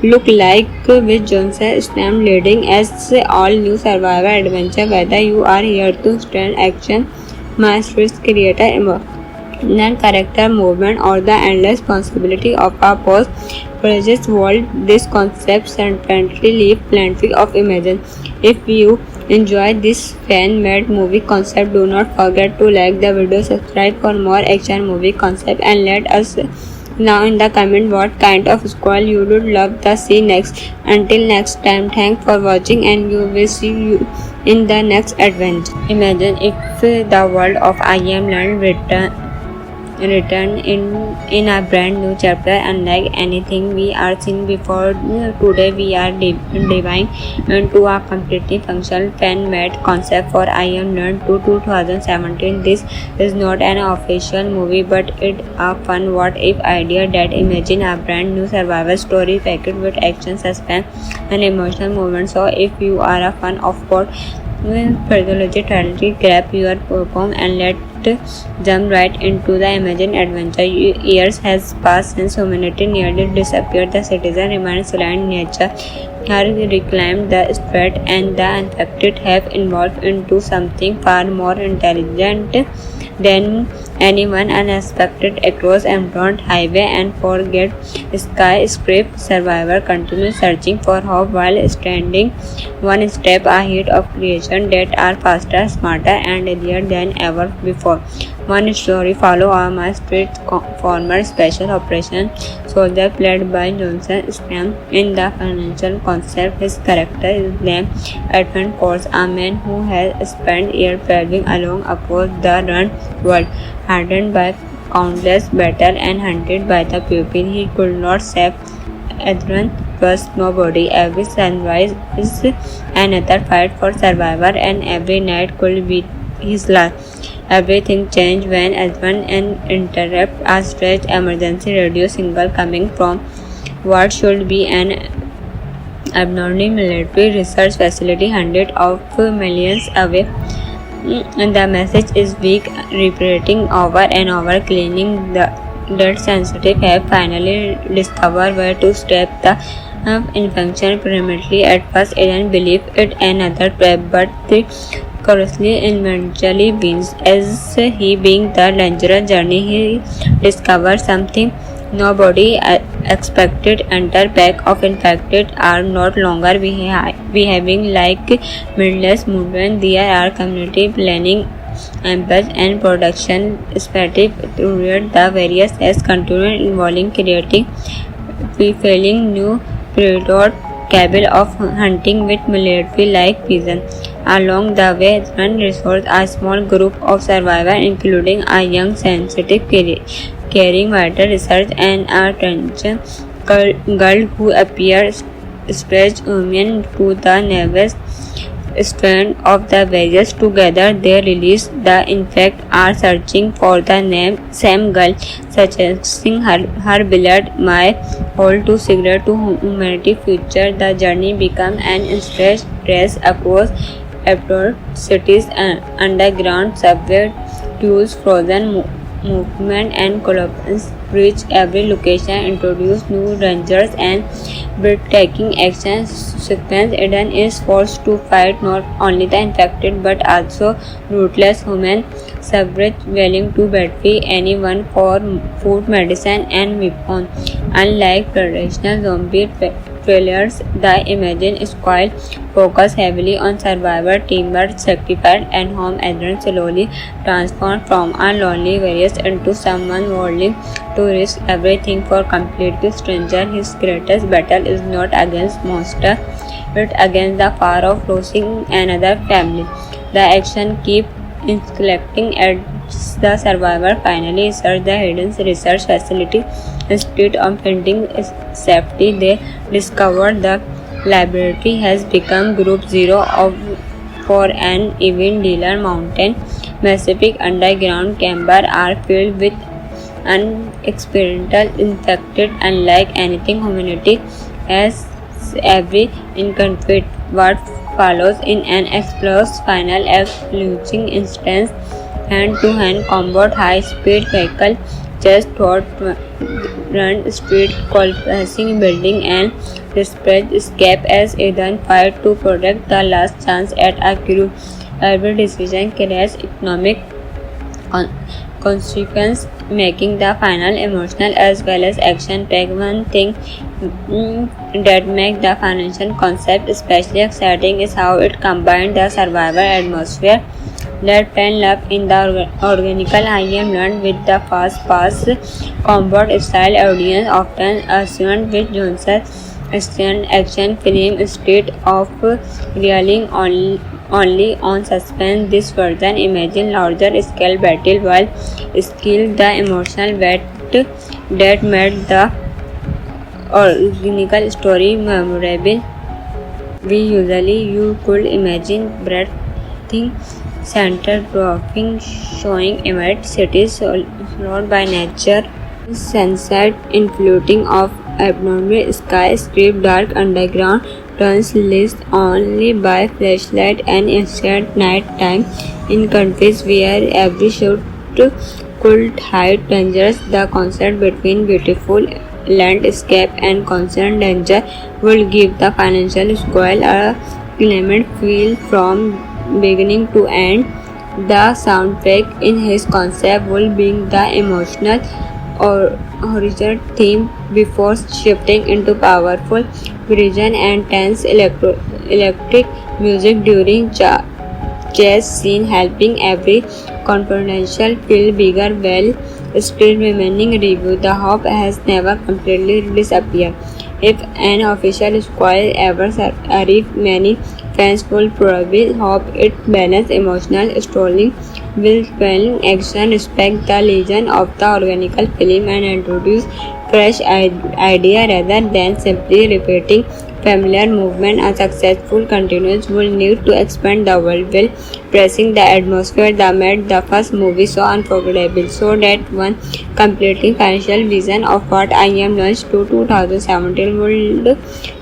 look like with Johnson Stam leading as all new survival adventure. Whether you are here to stand action, master's creator character movement or the endless possibility of a post-project world, this concept certainly leave plenty of imagination. If you enjoyed this fan-made movie concept, do not forget to like the video, subscribe for more action movie concept, and let us now in the comment what kind of squall you would love to see next. Until next time, thanks for watching and you will see you in the next adventure. Imagine if the world of I Am Land return in a brand new chapter, unlike anything we are seen before. Today we are diving into a completely functional fan-made concept for I Am Learned to 2017. This is not an official movie, but it's a fun what-if idea that imagine a brand new survival story packed with action, suspense, and emotional moments. So if you are a fan of both Pathology Tragedy, grab your popcorn and let's jump right into the imagined adventure. Years has passed since humanity nearly disappeared. The citizen remains aligned. Nature has reclaimed the spread, and the infected have evolved into something far more intelligent than anyone unexpected across Emerald Highway and forget skyscraper. Survivor continues searching for hope while standing one step ahead of creation that are faster, smarter, and deadlier than ever before. One story follows a masked former special operations soldier played by Johnson Stam. In the financial concept, his character is named Edmund Force, a man who has spent years traveling along across the run world, hardened by countless battles and hunted by the pupil. He could not save Adrian trust nobody. Every sunrise is another fight for survival, and every night could be his last. Everything changed when Adrian interrupted a stretch emergency radio signal coming from what should be an abnormal military research facility hundreds of millions away. The message is weak, repeating over and over, claiming that sensitive have finally discovered where to stop the infection permanently. At first, Eden believed it another trap, but the curiously eventually wins. As he being the dangerous journey, he discovered something nobody expected. Enter pack of infected are not longer behaving like mindless movement. There are community planning, ambush, and production strategy throughout the various as continued involving creating fulfilling new predator capable of hunting with military-like vision. Along the way, one resourced a small group of survivors, including a young, sensitive, caring writer, research, and a transgender girl who appears strange woman to the nervous strand of the wedges together. They release the infect are searching for the same girl, suggesting her beloved my hold to cigarette to humanity future. The journey become an instant race across abroad cities and underground subway tools, frozen movement and collapse reach every location, introduce new dangers and breathtaking action sequence. Eden is forced to fight not only the infected but also ruthless human subject willing to betray anyone for food, medicine and weapon. Unlike traditional zombie trailers, the Imagine Squad focus heavily on survivor, teamwork, sacrifice, and home. Adrian slowly transformed from a lonely warrior into someone willing to risk everything for completely stranger. His greatest battle is not against monster, but against the fear of losing another family. The action keeps escalating as the survivor finally search the hidden research facility. Instead of finding safety, they discover the laboratory has become Group Zero for an event dealer. Mountain Pacific underground chamber are filled with unexperimental infected, unlike anything humanity has every inconfit. What follows in an explosive final losing instance hand-to-hand combat, high-speed vehicle just thought run street collapsing building and desperate escape as Eden fight to protect the last chance at a crew. Every decision carries economic consequence, making the final emotional as well as action-packed. One thing that makes the financial concept especially exciting is how it combines the survival atmosphere that fell love in the organical I am learned with the fast-paced combat style. Audience often assumed with Johnson's action film instead of relying only on suspense. This version imagine larger scale battle while skill the emotional weight that made the original story memorable. You could imagine breathtaking center dropping showing immense cities surrounded by nature, sunset in floating off abnormal sky, strip dark underground turns lit only by flashlight and instant night time in countries where every shot could hide dangers. The contrast between beautiful landscape and constant danger would give the financial squall a climate feel from beginning to end. The soundtrack in his concept will bring the emotional or horizontal theme before shifting into powerful vision and tense electric music during chase scene, helping every confidential feel bigger while still remaining review. The hope has never completely disappeared. If an official squall ever arrives, many fans will probably hope it balances emotional storytelling with compelling action, respect the legend of the organical film, and introduce fresh idea rather than simply repeating familiar movement. A successful continuance will need to expand the world while pressing the atmosphere that made the first movie so unforgettable. So that one completely financial vision of what I Am launched to 2017 will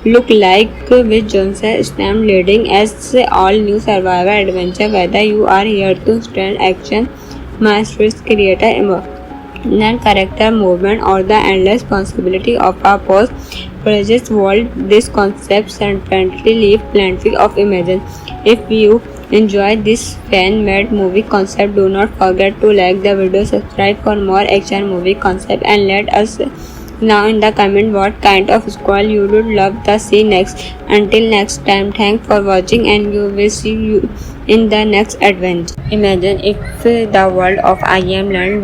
look like, with Johnson Stamp leading as all new survival adventure. Whether you are here to stand action, master's creator emotional character movement, or the endless possibility of a post-project world, this concept certainly leaves plenty of images. If you enjoyed this fan-made movie concept, do not forget to like the video, subscribe for more action movie concept, and let us know in the comment what kind of squall you would love to see next. Until next time, thanks for watching and you will see you in the next adventure. Imagine if the world of I Am Land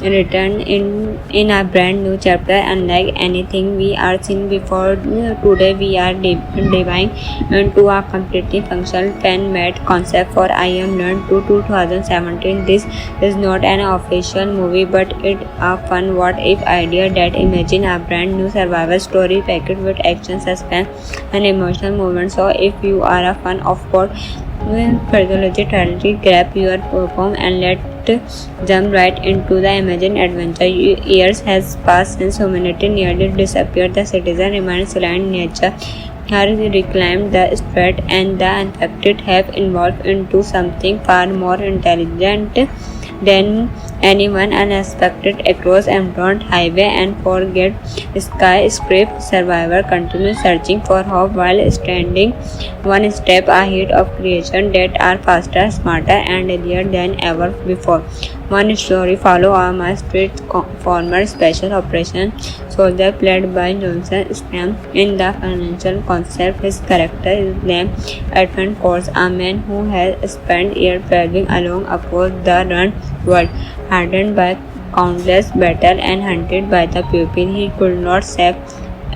return in a brand new chapter. Unlike anything we are seen before, today we are diving into a completely functional fan-made concept for I Am Learned to 2017. This is not an official movie, but it's a fun what-if idea that imagine a brand new survival story packed with action, suspense, and emotional moments. So, if you are a fan of both pathology tragedy, grab your popcorn and let's jump right into the imagined adventure. Years has passed since humanity nearly disappeared. The citizen remains silent. Nature has reclaimed the strait, and the infected have evolved into something far more intelligent than anyone unexpected across Emerald Highway and forget skyscraper survivor continue searching for hope while standing one step ahead of creation that are faster, smarter and deadlier than ever before. One story follow a Street former special operation soldier played by Johnson Stam. In the financial concept, his character is named Edmund Force, a man who has spent years traveling along across the run world, hardened by countless battles and hunted by the people he could not save.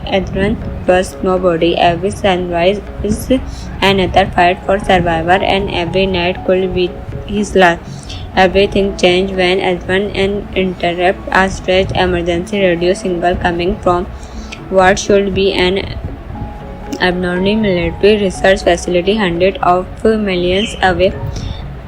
Adrian trusts nobody. Every sunrise is another fight for survival, and every night could be his last. Everything changed when Adrian interrupted a stretched emergency radio signal coming from what should be an abnormal military research facility hundreds of millions away.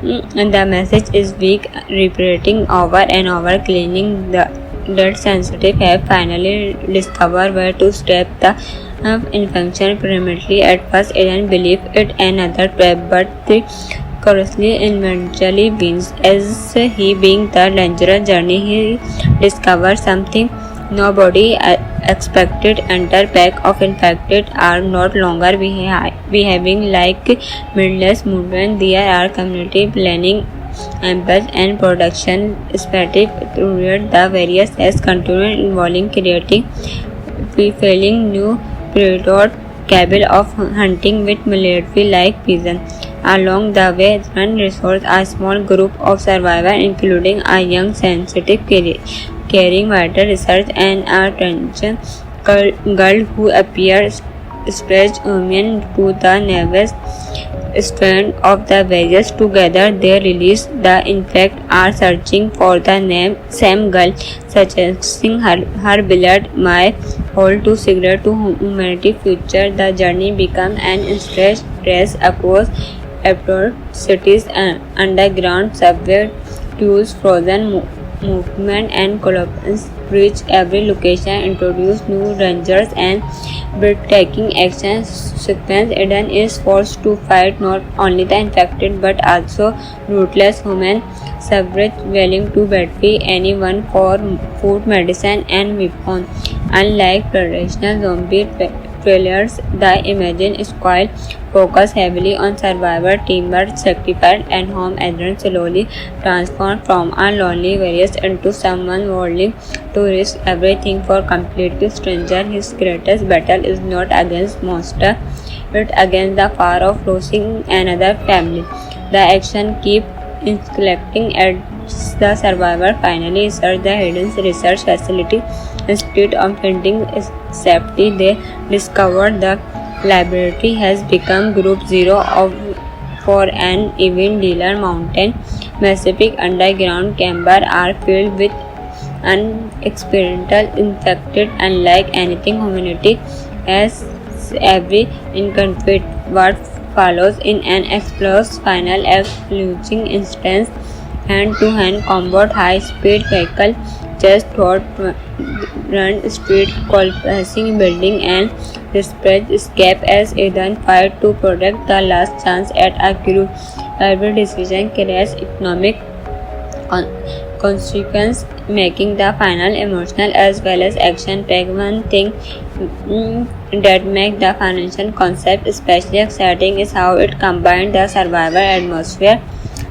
And the message is weak, repeating over and over, claiming that sensitive have finally discovered where to stop the infection permanently. At first, Aaron believed it another trap, but the curiously eventually wins. As he being the dangerous journey, he discovers something nobody expected. Entire pack of infected are not longer behaving like mindless movement. There are community planning, ambush and production strategy throughout the various as continued involving creating fulfilling new predator capable of hunting with military like vision. Along the way, one resource a small group of survivors, including a young sensitive caring writer research and a tension girl who appears stretched immune to the nervous strain of the virus. Together they release the infect are searching for the same girl, suggesting her beloved my whole to secret to humanity future. The journey becomes an stress race across abroad cities and underground subway tools, frozen movement and collapse reach every location, introduce new rangers and breathtaking action sequence. Eden is forced to fight not only the infected but also ruthless human suffrage willing to betray anyone for food, medicine and weapons. Unlike traditional zombie trailers, the Imagine Squad focus heavily on survivor, teamwork, sacrifice, and home. Adrian slowly transformed from a lonely warrior into someone willing to risk everything for complete stranger. His greatest battle is not against monster, but against the fear of losing another family. The action keeps escalating as the survivor finally search the hidden research facility. Instead of finding safety, they discover the laboratory has become Group Zero for an event dealer. Mountain Pacific underground chambers are filled with unexperimental infected, unlike anything humanity has ever encountered. What follows in an explosive final act, losing instance hand-to-hand combat, high-speed vehicle just thought run street collapsing building and desperate escape as Eden fight to protect the last chance at a crew. Every decision carries economic consequence, making the final emotional as well as action-packed. One thing that makes the financial concept especially exciting is how it combines the survival atmosphere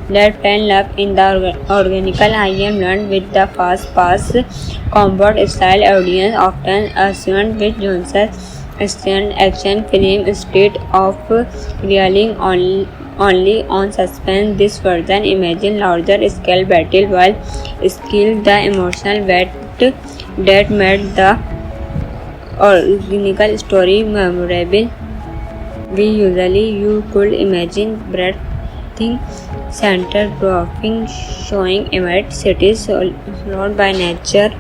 that fell love in the organical I am learned with the fast-paced combat style. Audience often assumed with Johnson's action film instead of relying only on suspense. This version imagine larger scale battle while skill the emotional weight that made the original story memorable. We usually you could imagine breathtaking center dwarfing showing immense cities surrounded by nature,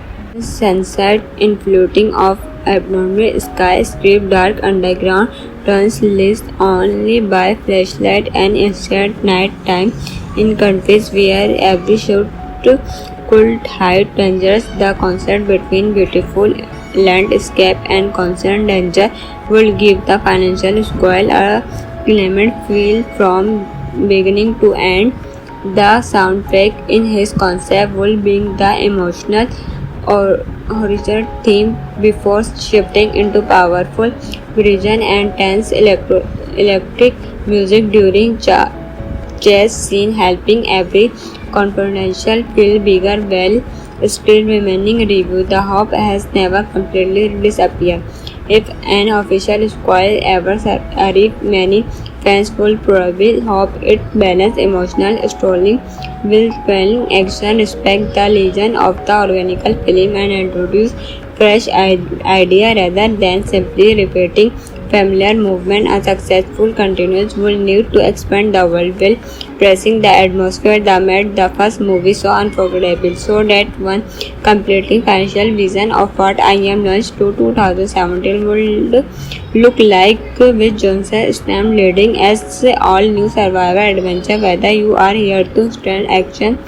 sunset influting of abnormal sky, script dark underground turns lit only by flashlight and instant night time in countries where every shot could hide dangers. The contrast between beautiful landscape and constant danger would give the financial squall a clement feel from beginning to end. The soundtrack in his concept will bring the emotional or horizontal theme before shifting into powerful vision and tense electric music during chase scene, helping every confrontation feel bigger while still remaining review. The hope has never completely disappeared. If an official squall ever arrived, many fans will probably hope it balanced emotional storytelling with compelling action, respect the legend of the organic film, and introduce fresh idea rather than simply repeating familiar movement. A successful continuance will need to expand the world while pressing the atmosphere that made the first movie so unforgettable. So that one completely financial vision of what I Am launched to 2017 would look like with Johnson Stam leading as all new survival adventure. Whether you are here to stand action,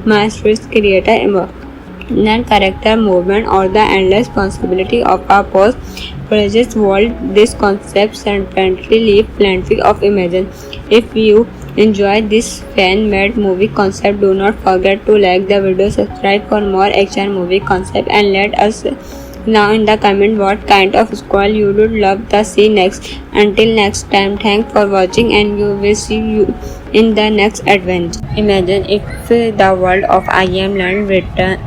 masterpiece, create a emotional character movement, or the endless possibility of a post-project world, this concept certainly leaves plenty of imagination. If you enjoy this fan-made movie concept, do not forget to like the video, subscribe for more action movie concept, and let us now in the comment what kind of squall you would love to see next. Until next time, thanks for watching and you will see you in the next adventure. Imagine if the world of I Am Learned return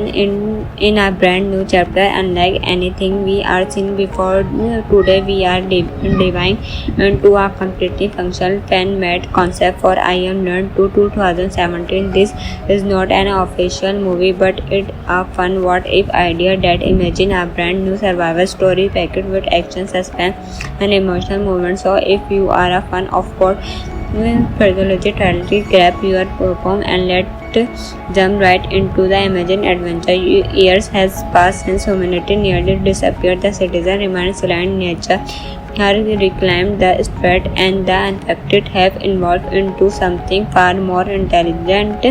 in a brand new chapter, unlike anything we are seen before. Today we are diving into a completely functional fan-made concept for I Am Learned to 2017. This is not an official movie, but it's a fun what if idea that imagine a brand new survival story packed with action, suspense, and emotional moments. So if you are a fan of sport, Pathology Trilogy, grab your popcorn and let's jump right into the imagined adventure. Years has passed since humanity nearly disappeared. The citizen remains silent. Nature has reclaimed the spread, and the infected have evolved into something far more intelligent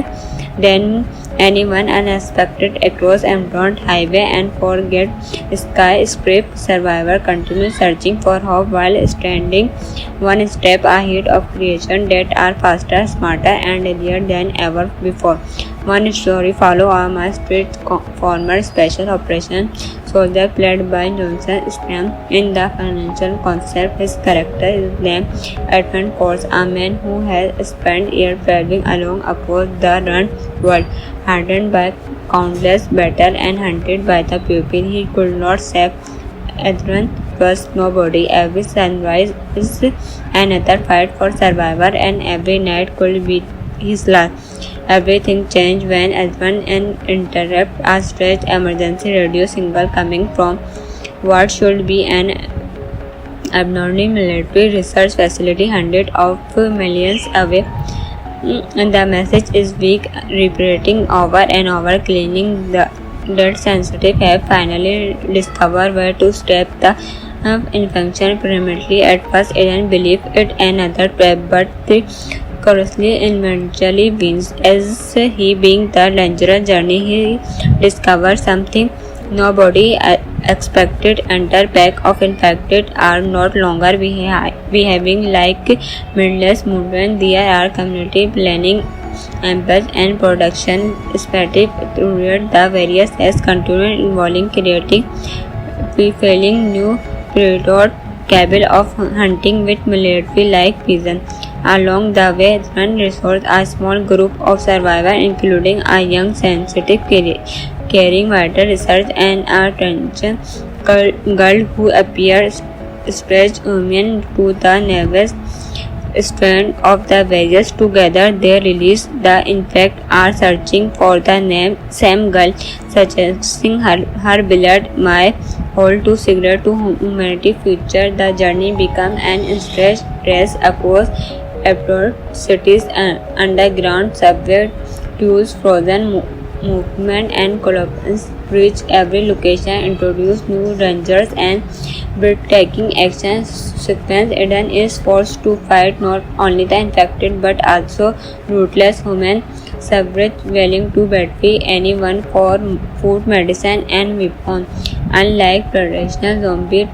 than anyone unexpected across Emerald Highway and forget skyscraper. Survivor continues searching for hope while standing one step ahead of creation that are faster, smarter, and deadlier than ever before. One story follows a masked former special operations soldier played by Johnson Stam. In the financial concept, his character is named Edmund Course, a man who has spent years traveling along across the run world, hardened by countless battles and hunted by the pupil. He could not save Edmund trust nobody. Every sunrise is another fight for survival, and every night could be his last. Everything changed when Edmund interrupted a stretched emergency radio signal coming from what should be an abnormal military research facility hundreds of millions away. The message is weak, repeating over and over, claiming that sensitive have finally discovered where to stop the infection permanently. At first, Eden believed it another trap, but the curiously eventually wins. As he being the dangerous journey, he discovered something nobody expected. Entire pack of infected are not longer behaving like mindless movement. There are community planning, ambush, and production strategy throughout the various as continued involving creating fulfilling new predator capable of hunting with military-like vision. Along the way, one resourced a small group of survivors, including a young, sensitive, caring writer, research, and a transgender girl who appears strange woman to the nervous strands of the wedges together. They release the infect are searching for the same girl, suggesting her beloved may hold to secret to humanity future. The journey becomes an instant race across airport cities and underground subway tools, frozen movement and collapse reach every location, introduce new dangers and breathtaking action sequence. Eden is forced to fight not only the infected but also ruthless human suffrage willing to betray anyone for food, medicine and weapons. Unlike traditional zombie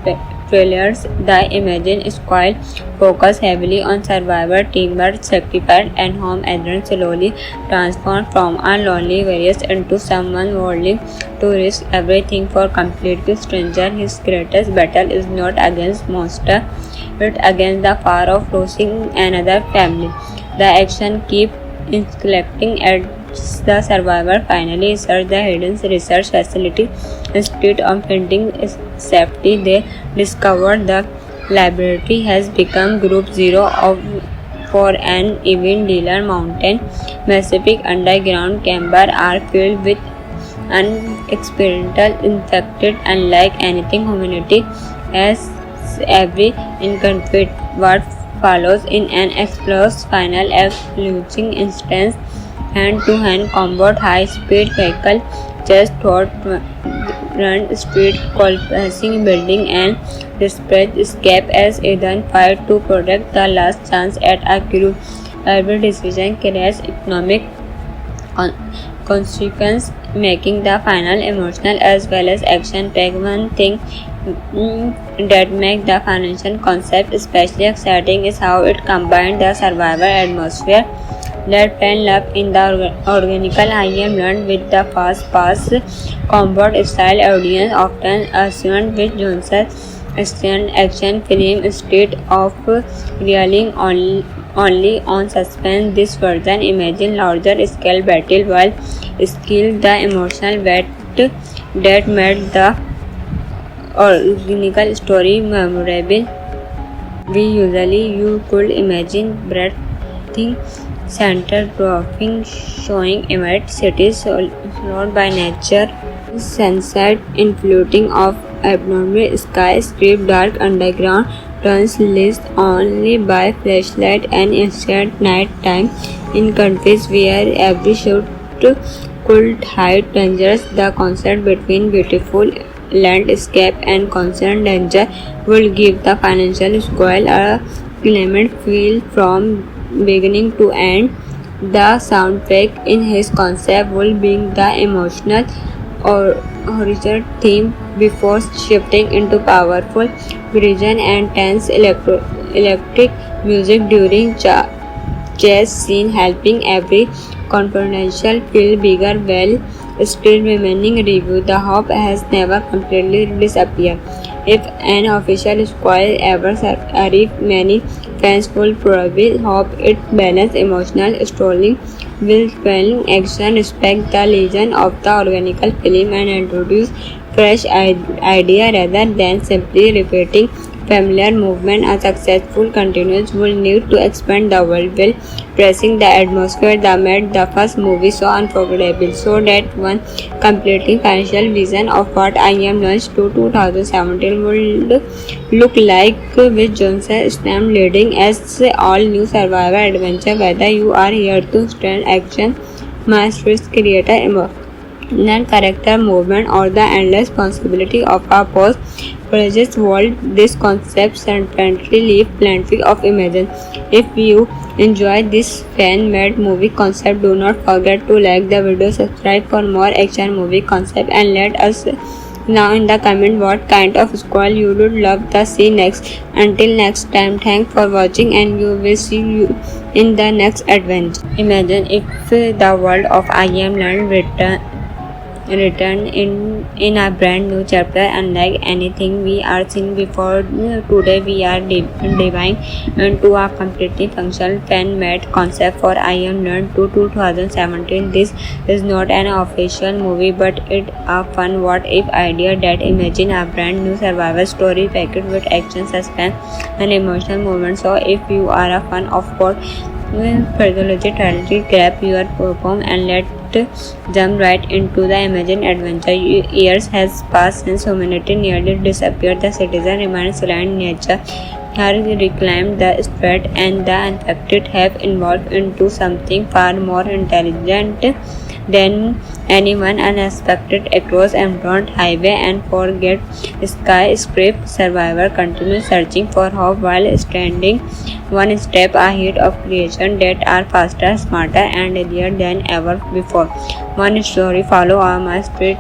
trailers, the Imagine Squad focus heavily on survivor, teamwork, sacrifice, and home agents slowly transform from a lonely warrior into someone willing to risk everything for completely stranger. His greatest battle is not against monster, but against the fear of losing another family. The action keeps escalating as the survivor finally search the hidden research facility. Instead of finding safety, they discover the laboratory has become Group Zero for an event dealer. Mountain Pacific underground chambers are filled with unexperimental infected, unlike anything humanity has every encountered. What follows in an explosive final losing instance hand-to-hand combat, high-speed vehicle just thought run street collapsing building and desperate escape as Eden fight to protect the last chance at a crew. Every decision carries economic consequence, making the final emotional as well as action-packed. One thing that makes the financial concept especially exciting is how it combines the survival atmosphere that fell love in the organical IM learned with the fast-paced combat style. Audience often assumed with Johnson's action film instead of relying only on suspense. This version imagine larger scale battle while skill the emotional weight that made the original story memorable. You could imagine breathtaking center dropping showing immense cities surrounded by nature, sunset influting of abnormal sky, strip dark underground turns lit only by flashlight and instant night time in countries where every shot could hide dangers. The contrast between beautiful landscape and constant danger would give the financial squall a climate feel from beginning to end. The soundtrack in his concept will bring the emotional or original theme before shifting into powerful vision and tense electric music during chase scene, helping every confrontation feel bigger while still remaining review. The hope has never completely disappeared. If an official squall ever arrives, many fans will probably hope it balances emotional storytelling with film action, respect the legend of the organical film, and introduce fresh idea rather than simply repeating familiar movement. A successful continuance will need to expand the world while pressing the atmosphere that made the first movie so unforgettable. So that one completely financial vision of what I Am launched to 2017 will look like, with Johnson Stam leading as all new survival adventure. Whether you are here to stand action, master's creator emotional character movement, or the endless possibility of a post-project world, this concept certainly leaves plenty of imagine. If you enjoyed this fan-made movie concept, do not forget to like the video, subscribe for more action movie concept, and let us know in the comment what kind of squall you would love to see next. Until next time, thanks for watching and we will see you in the next adventure. Imagine if the world of I Am Land written in a brand new chapter. Unlike anything we are seen before, today we are diving into a completely functional fan-made concept for I Am Learned to 2017. This is not an official movie, but it's a fun what-if idea that imagine a brand new survival story packed with action, suspense, and emotional moments. So, if you are a fan of what Pathology Trilogy, grab your popcorn and let's jump right into the imagined adventure. Years has passed since humanity nearly disappeared. The citizen remains aligned. Nature has reclaimed the spread, and the infected have evolved into something far more intelligent than anyone unexpected across Emerald Highway and forget skyscraper survivor continue searching for hope while standing one step ahead of creation that are faster, smarter, and deadlier than ever before. One story follow a Street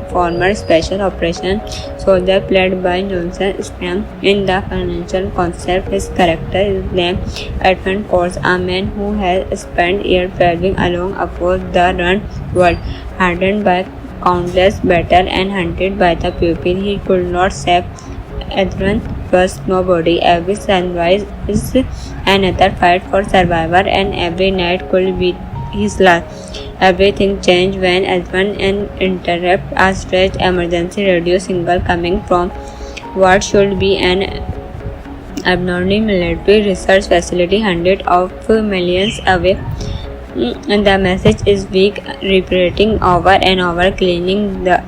former special operation soldier played by Johnson Stam. In the financial concept, his character is named Edmund Force, a man who has spent years traveling along across the run world, hardened by countless battles and hunted by the people he could not save. Adrian trusts nobody. Every sunrise is another fight for survival, and every night could be his last. Everything changed when Adrian interrupted a stretched emergency radio signal coming from what should be an abnormal military research facility hundreds of millions away. And the message is weak, repeating over and over, claiming that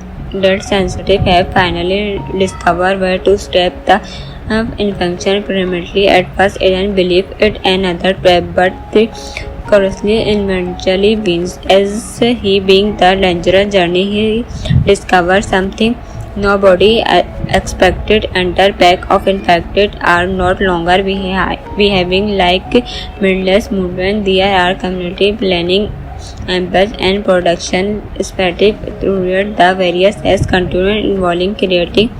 sensitive have finally discovered where to stop the infection permanently. At first, Aaron believed it another trap, but the curiously eventually wins. As he being the dangerous journey, he discovers something nobody expected. Entire pack of infected are not longer behaving like mindless movement. They are community planning empathy and production strategy throughout the various as continued involving creating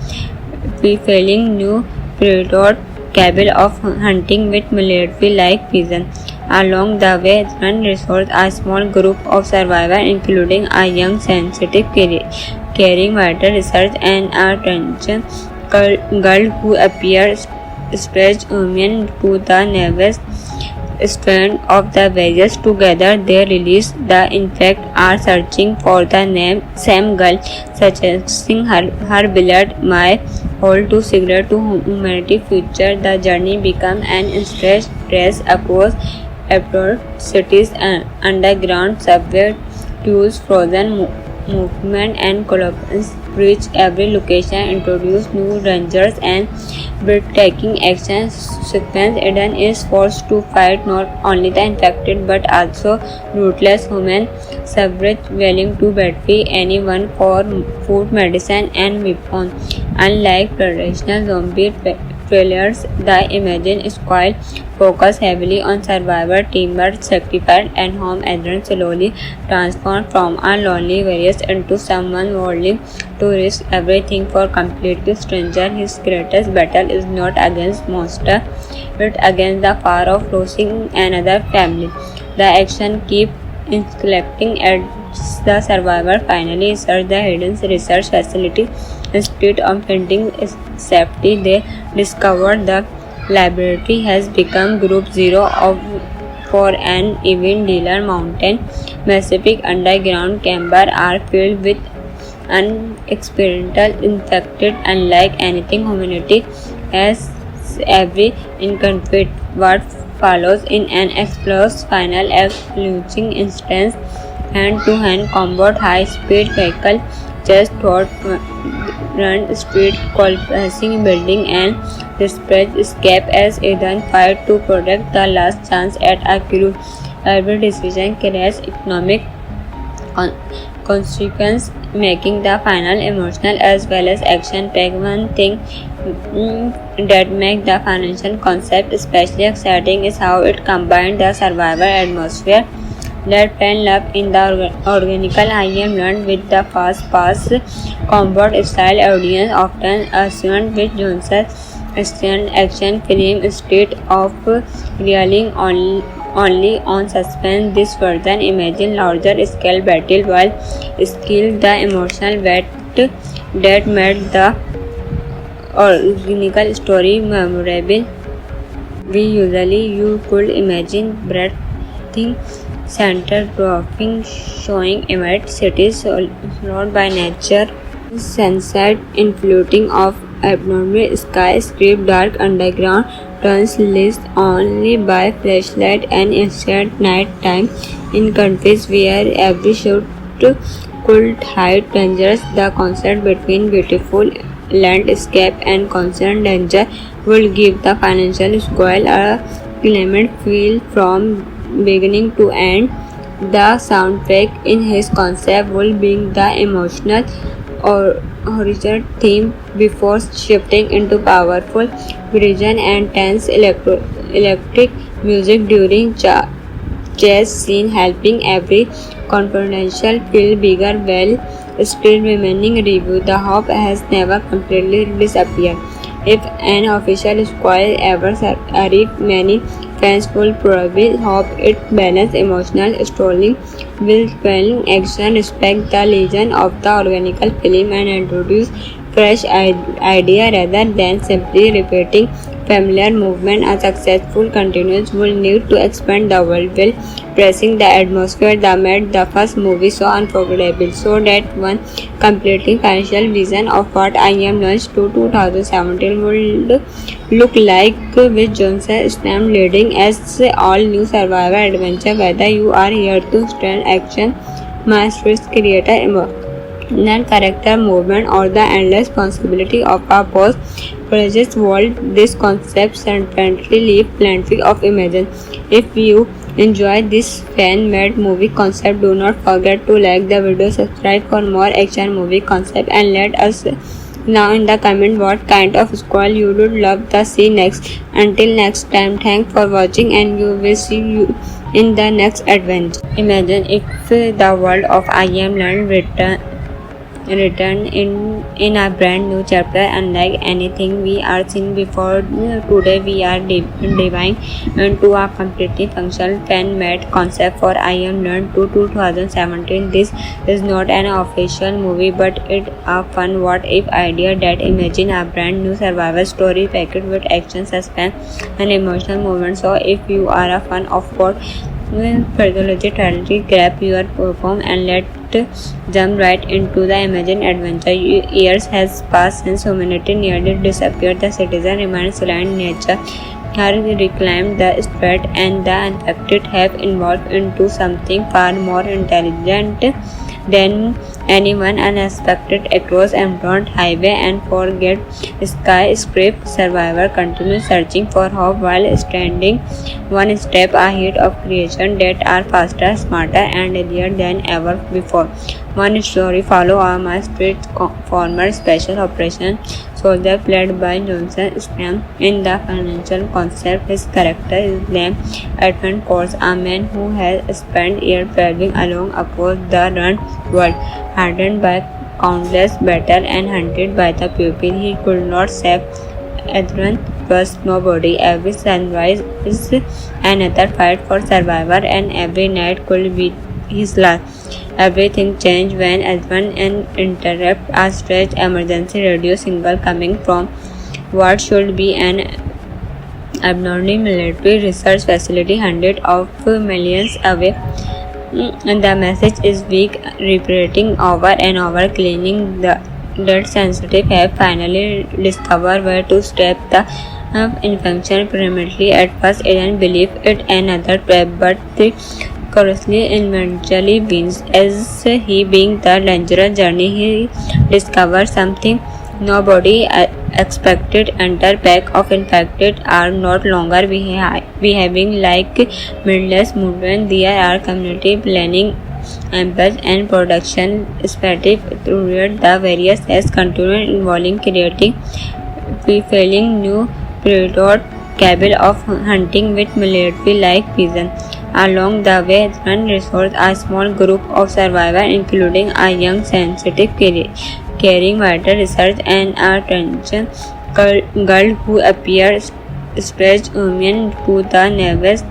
fulfilling new predator capable of hunting with military like vision. Along the way, one resource a small group of survivors, including a young sensitive caring writer research and a attention girl who appears stretched women to the nervous strand of the various together. They release the infect are searching for the name same girl, suggesting her beloved my whole to cigarette to humanity future. The journey become an instant race across abroad cities and underground subway tools, frozen movement and collapse reach every location, introduce new rangers and breathtaking action sequence. Eden is forced to fight not only the infected but also ruthless human suffrage willing to betray anyone for food, medicine and weapons. Unlike traditional zombie trailers, the Imagine Squad focus heavily on survivor, teamwork, sacrifice, and home. Adrian slowly transformed from a lonely warrior into someone willing to risk everything for completely stranger. His greatest battle is not against monster, but against the fear of losing another family. The action keeps escalating as the survivor finally search the hidden research facility. Instead of finding safety, they discover the laboratory has become Group Zero for an event dealer. Mountain Pacific underground chamber are filled with unexperimental infected, unlike anything humanity has ever encountered. What follows in an explosive final launching instance, hand-to-hand combat, high-speed vehicle, just thought run street collapsing building and desperate escape as Eden fight to protect the last chance at a crew. Every decision carries economic consequence, making the final emotional as well as action-packed. One thing that makes the financial concept especially exciting is how it combines the survival atmosphere that fell love in the organical I am learned with the fast-paced combat style. Audience often assumed with Johnson's action film instead of relying only on suspense. This version imagine larger scale battle while skill the emotional weight that made the original story memorable. We usually you could imagine breathing center dropping showing immense cities surrounded by nature, sunset in floating of abnormal sky, script dark underground turns lit only by flashlight and instant night time in countries where every shot could hide dangers. The contrast between beautiful landscape and constant danger will give the financial squall a clement feel from beginning to end. The soundtrack in his concept will bring the emotional or horizontal theme before shifting into powerful vision and tense electric music during chase scene, helping every confrontation feel bigger while still remaining review. The hope has never completely disappeared. If an official squall ever arrived, many fans will probably hope it balance emotional storytelling with compelling action, respect the legend of the organic film, and introduce fresh idea rather than simply repeating familiar movement. A successful continuance will need to expand the world while pressing the atmosphere that made the first movie so unforgettable. So that one completely financial vision of what I Am launched to 2017 would look like with Johnson Stam leading as all new survival adventure. Whether you are here to stand action, masterpiece creator, non character movement, or the endless possibility of a post project world, this concept certainly leave plenty of imagine. If you enjoy this fan-made movie concept, do not forget to like the video, subscribe for more action movie concept, and let us now in the comment what kind of squall you would love to see next. Until next time, thanks for watching and you will see you in the next adventure. Imagine if the world of I Am Learn return in a brand new chapter unlike anything we are seen before. Today we are diving into a completely functional fan-made concept for I Am Learn to 2017. This is not an official movie but it's a fun what if idea that imagine a brand new survival story packed with action, suspense and emotional moments. So if you are a fan of what Pathology Trilogy, grab your popcorn and let's jump right into the imagined adventure. Years has passed since humanity nearly disappeared. The citizen remains silent. Nature has reclaimed the spread and the infected have evolved into something far more intelligent than anyone unexpected across emerald highway and forget skyscraper. Survivor continues searching for hope while standing one step ahead of creation that are faster, smarter and deadlier than ever before. One story follow a master former special operation soldier played by Johnson Stam. In the financial concept, his character is named Edmund Course, a man who has spent years traveling along across the run world, hardened by countless battles and hunted by the pupil. He could not save Edmund trust nobody. Every sunrise is another fight for survival and every night could be his last. Everything changed when Edmund interrupted a stretched emergency radio signal coming from what should be an abnormal military research facility hundreds of millions away. The message is weak, repeating over and over, claiming that sensitive have finally discovered where to stop the infection permanently. At first, Eden believed it another trap, but the curiously eventually wins. As he being the dangerous journey, he discovered something nobody expected. Entire pack of infected are not longer behaving like mindless movement. There are community planning, ambush and production strategy throughout the various tests continued involving creating failing new predator capable of hunting with military like vision. Along the way, one resourced a small group of survivors, including a young sensitive caring writer research and a transgender girl who appears strange woman to the nervous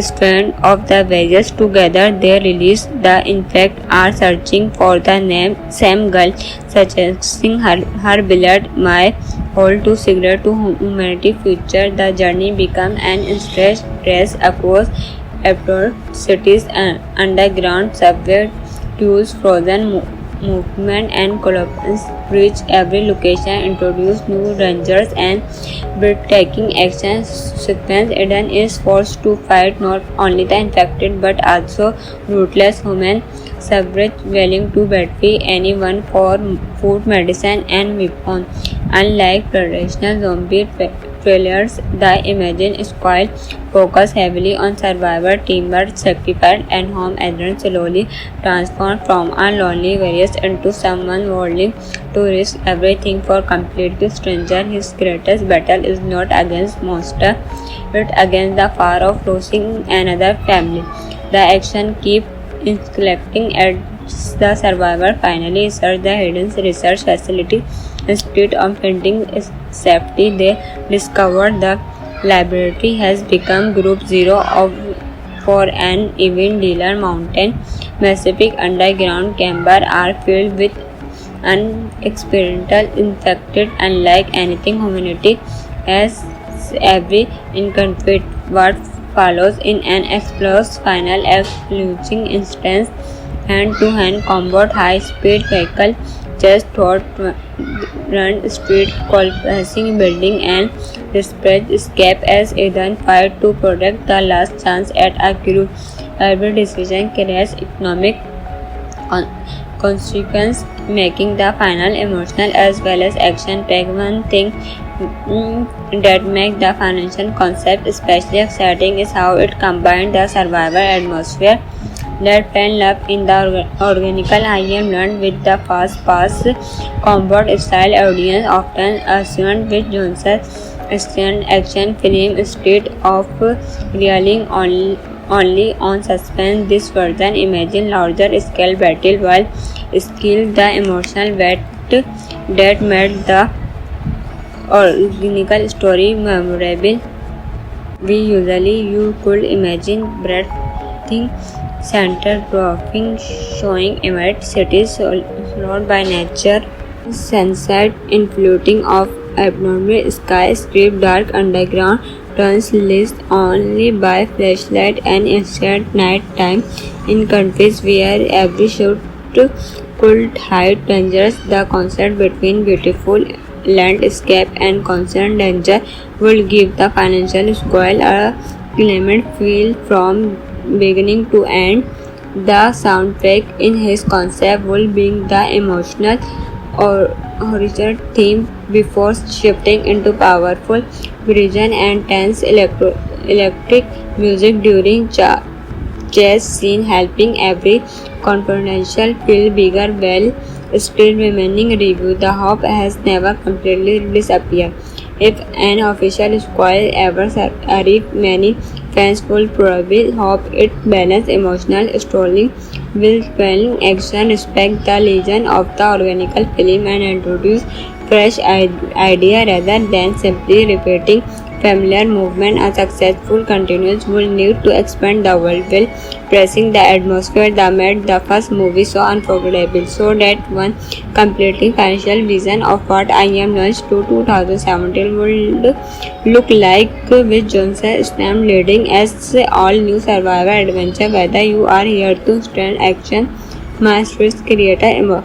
strand of the wedges together. They release the infect are searching for the same girl, suggesting her beloved my hold to cigarette to humanity future. The journey become an instant race across abroad cities and underground subway tools, frozen movement and collapse reach every location, introduce new dangers and breathtaking action sequence. Eden is forced to fight not only the infected but also ruthless human subject willing to betray anyone for food, medicine and weapon. Unlike traditional zombie trailers, the Imagine Squad focus heavily on survivor, teamwork, sacrifice, and home. Adrian slowly transformed from a lonely warrior into someone willing to risk everything for complete stranger. His greatest battle is not against monster, but against the fear of losing another family. The action keeps escalating as the survivor finally search the hidden research facility. Instead of finding safety, they discover the laboratory has become Group Zero for an event dealer. Mountain Pacific underground chambers are filled with unexperimental infected, unlike anything humanity has ever encountered. What follows in an explosive final losing instance, hand-to-hand combat, high-speed vehicle, just thought run street, collapsing building, and desperate escape as Eden fight to protect the last chance at a crew. Every decision carries economic consequence, making the final emotional as well as action-packed. One thing that makes the financial concept especially exciting is how it combines the survival atmosphere that fell love in the organical IM learned with the fast-paced combat style. Audience often assumed with Johnson's action film instead of relying only on suspense. This version imagine larger scale battle while skill the emotional weight that made the organical story memorable. You could imagine breathtaking center dropping showing immense cities surrounded by nature, sunset in floating off abnormal sky, strip dark underground turns lit only by flashlight and instant night time in countries where every shot could hide dangers. The contrast between beautiful landscape and constant danger will give the financial spoil a climate feel from beginning to end. The soundtrack in his concept will bring the emotional or horizontal theme before shifting into powerful vision and tense electric music during chase scene, helping every confidential feel bigger while still remaining review. The hope has never completely disappeared. If an official squad ever arrives, many fans will probably hope it balances emotional storytelling with compelling action, respect the legend of the organical film, and introduce fresh idea rather than simply repeating familiar movement. A successful continuance will need to expand the world while pressing the atmosphere that made the first movie so unforgettable. So that one completely financial vision of what I Am launched to 2017 would look like, with Johnson Stam leading as all new survival adventure. Whether you are here to stand action, master's creator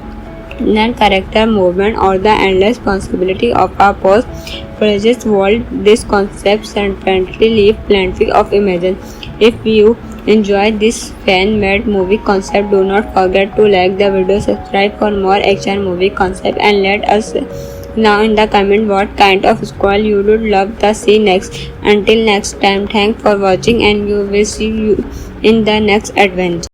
character movement, or the endless possibility of a post-project world, this concept certainly leaves plenty of imagine. If you enjoyed this fan-made movie concept, do not forget to like the video, subscribe for more action movie concept, and let us know in the comment what kind of squall you would love to see next. Until next time, thanks for watching, and we will see you in the next adventure.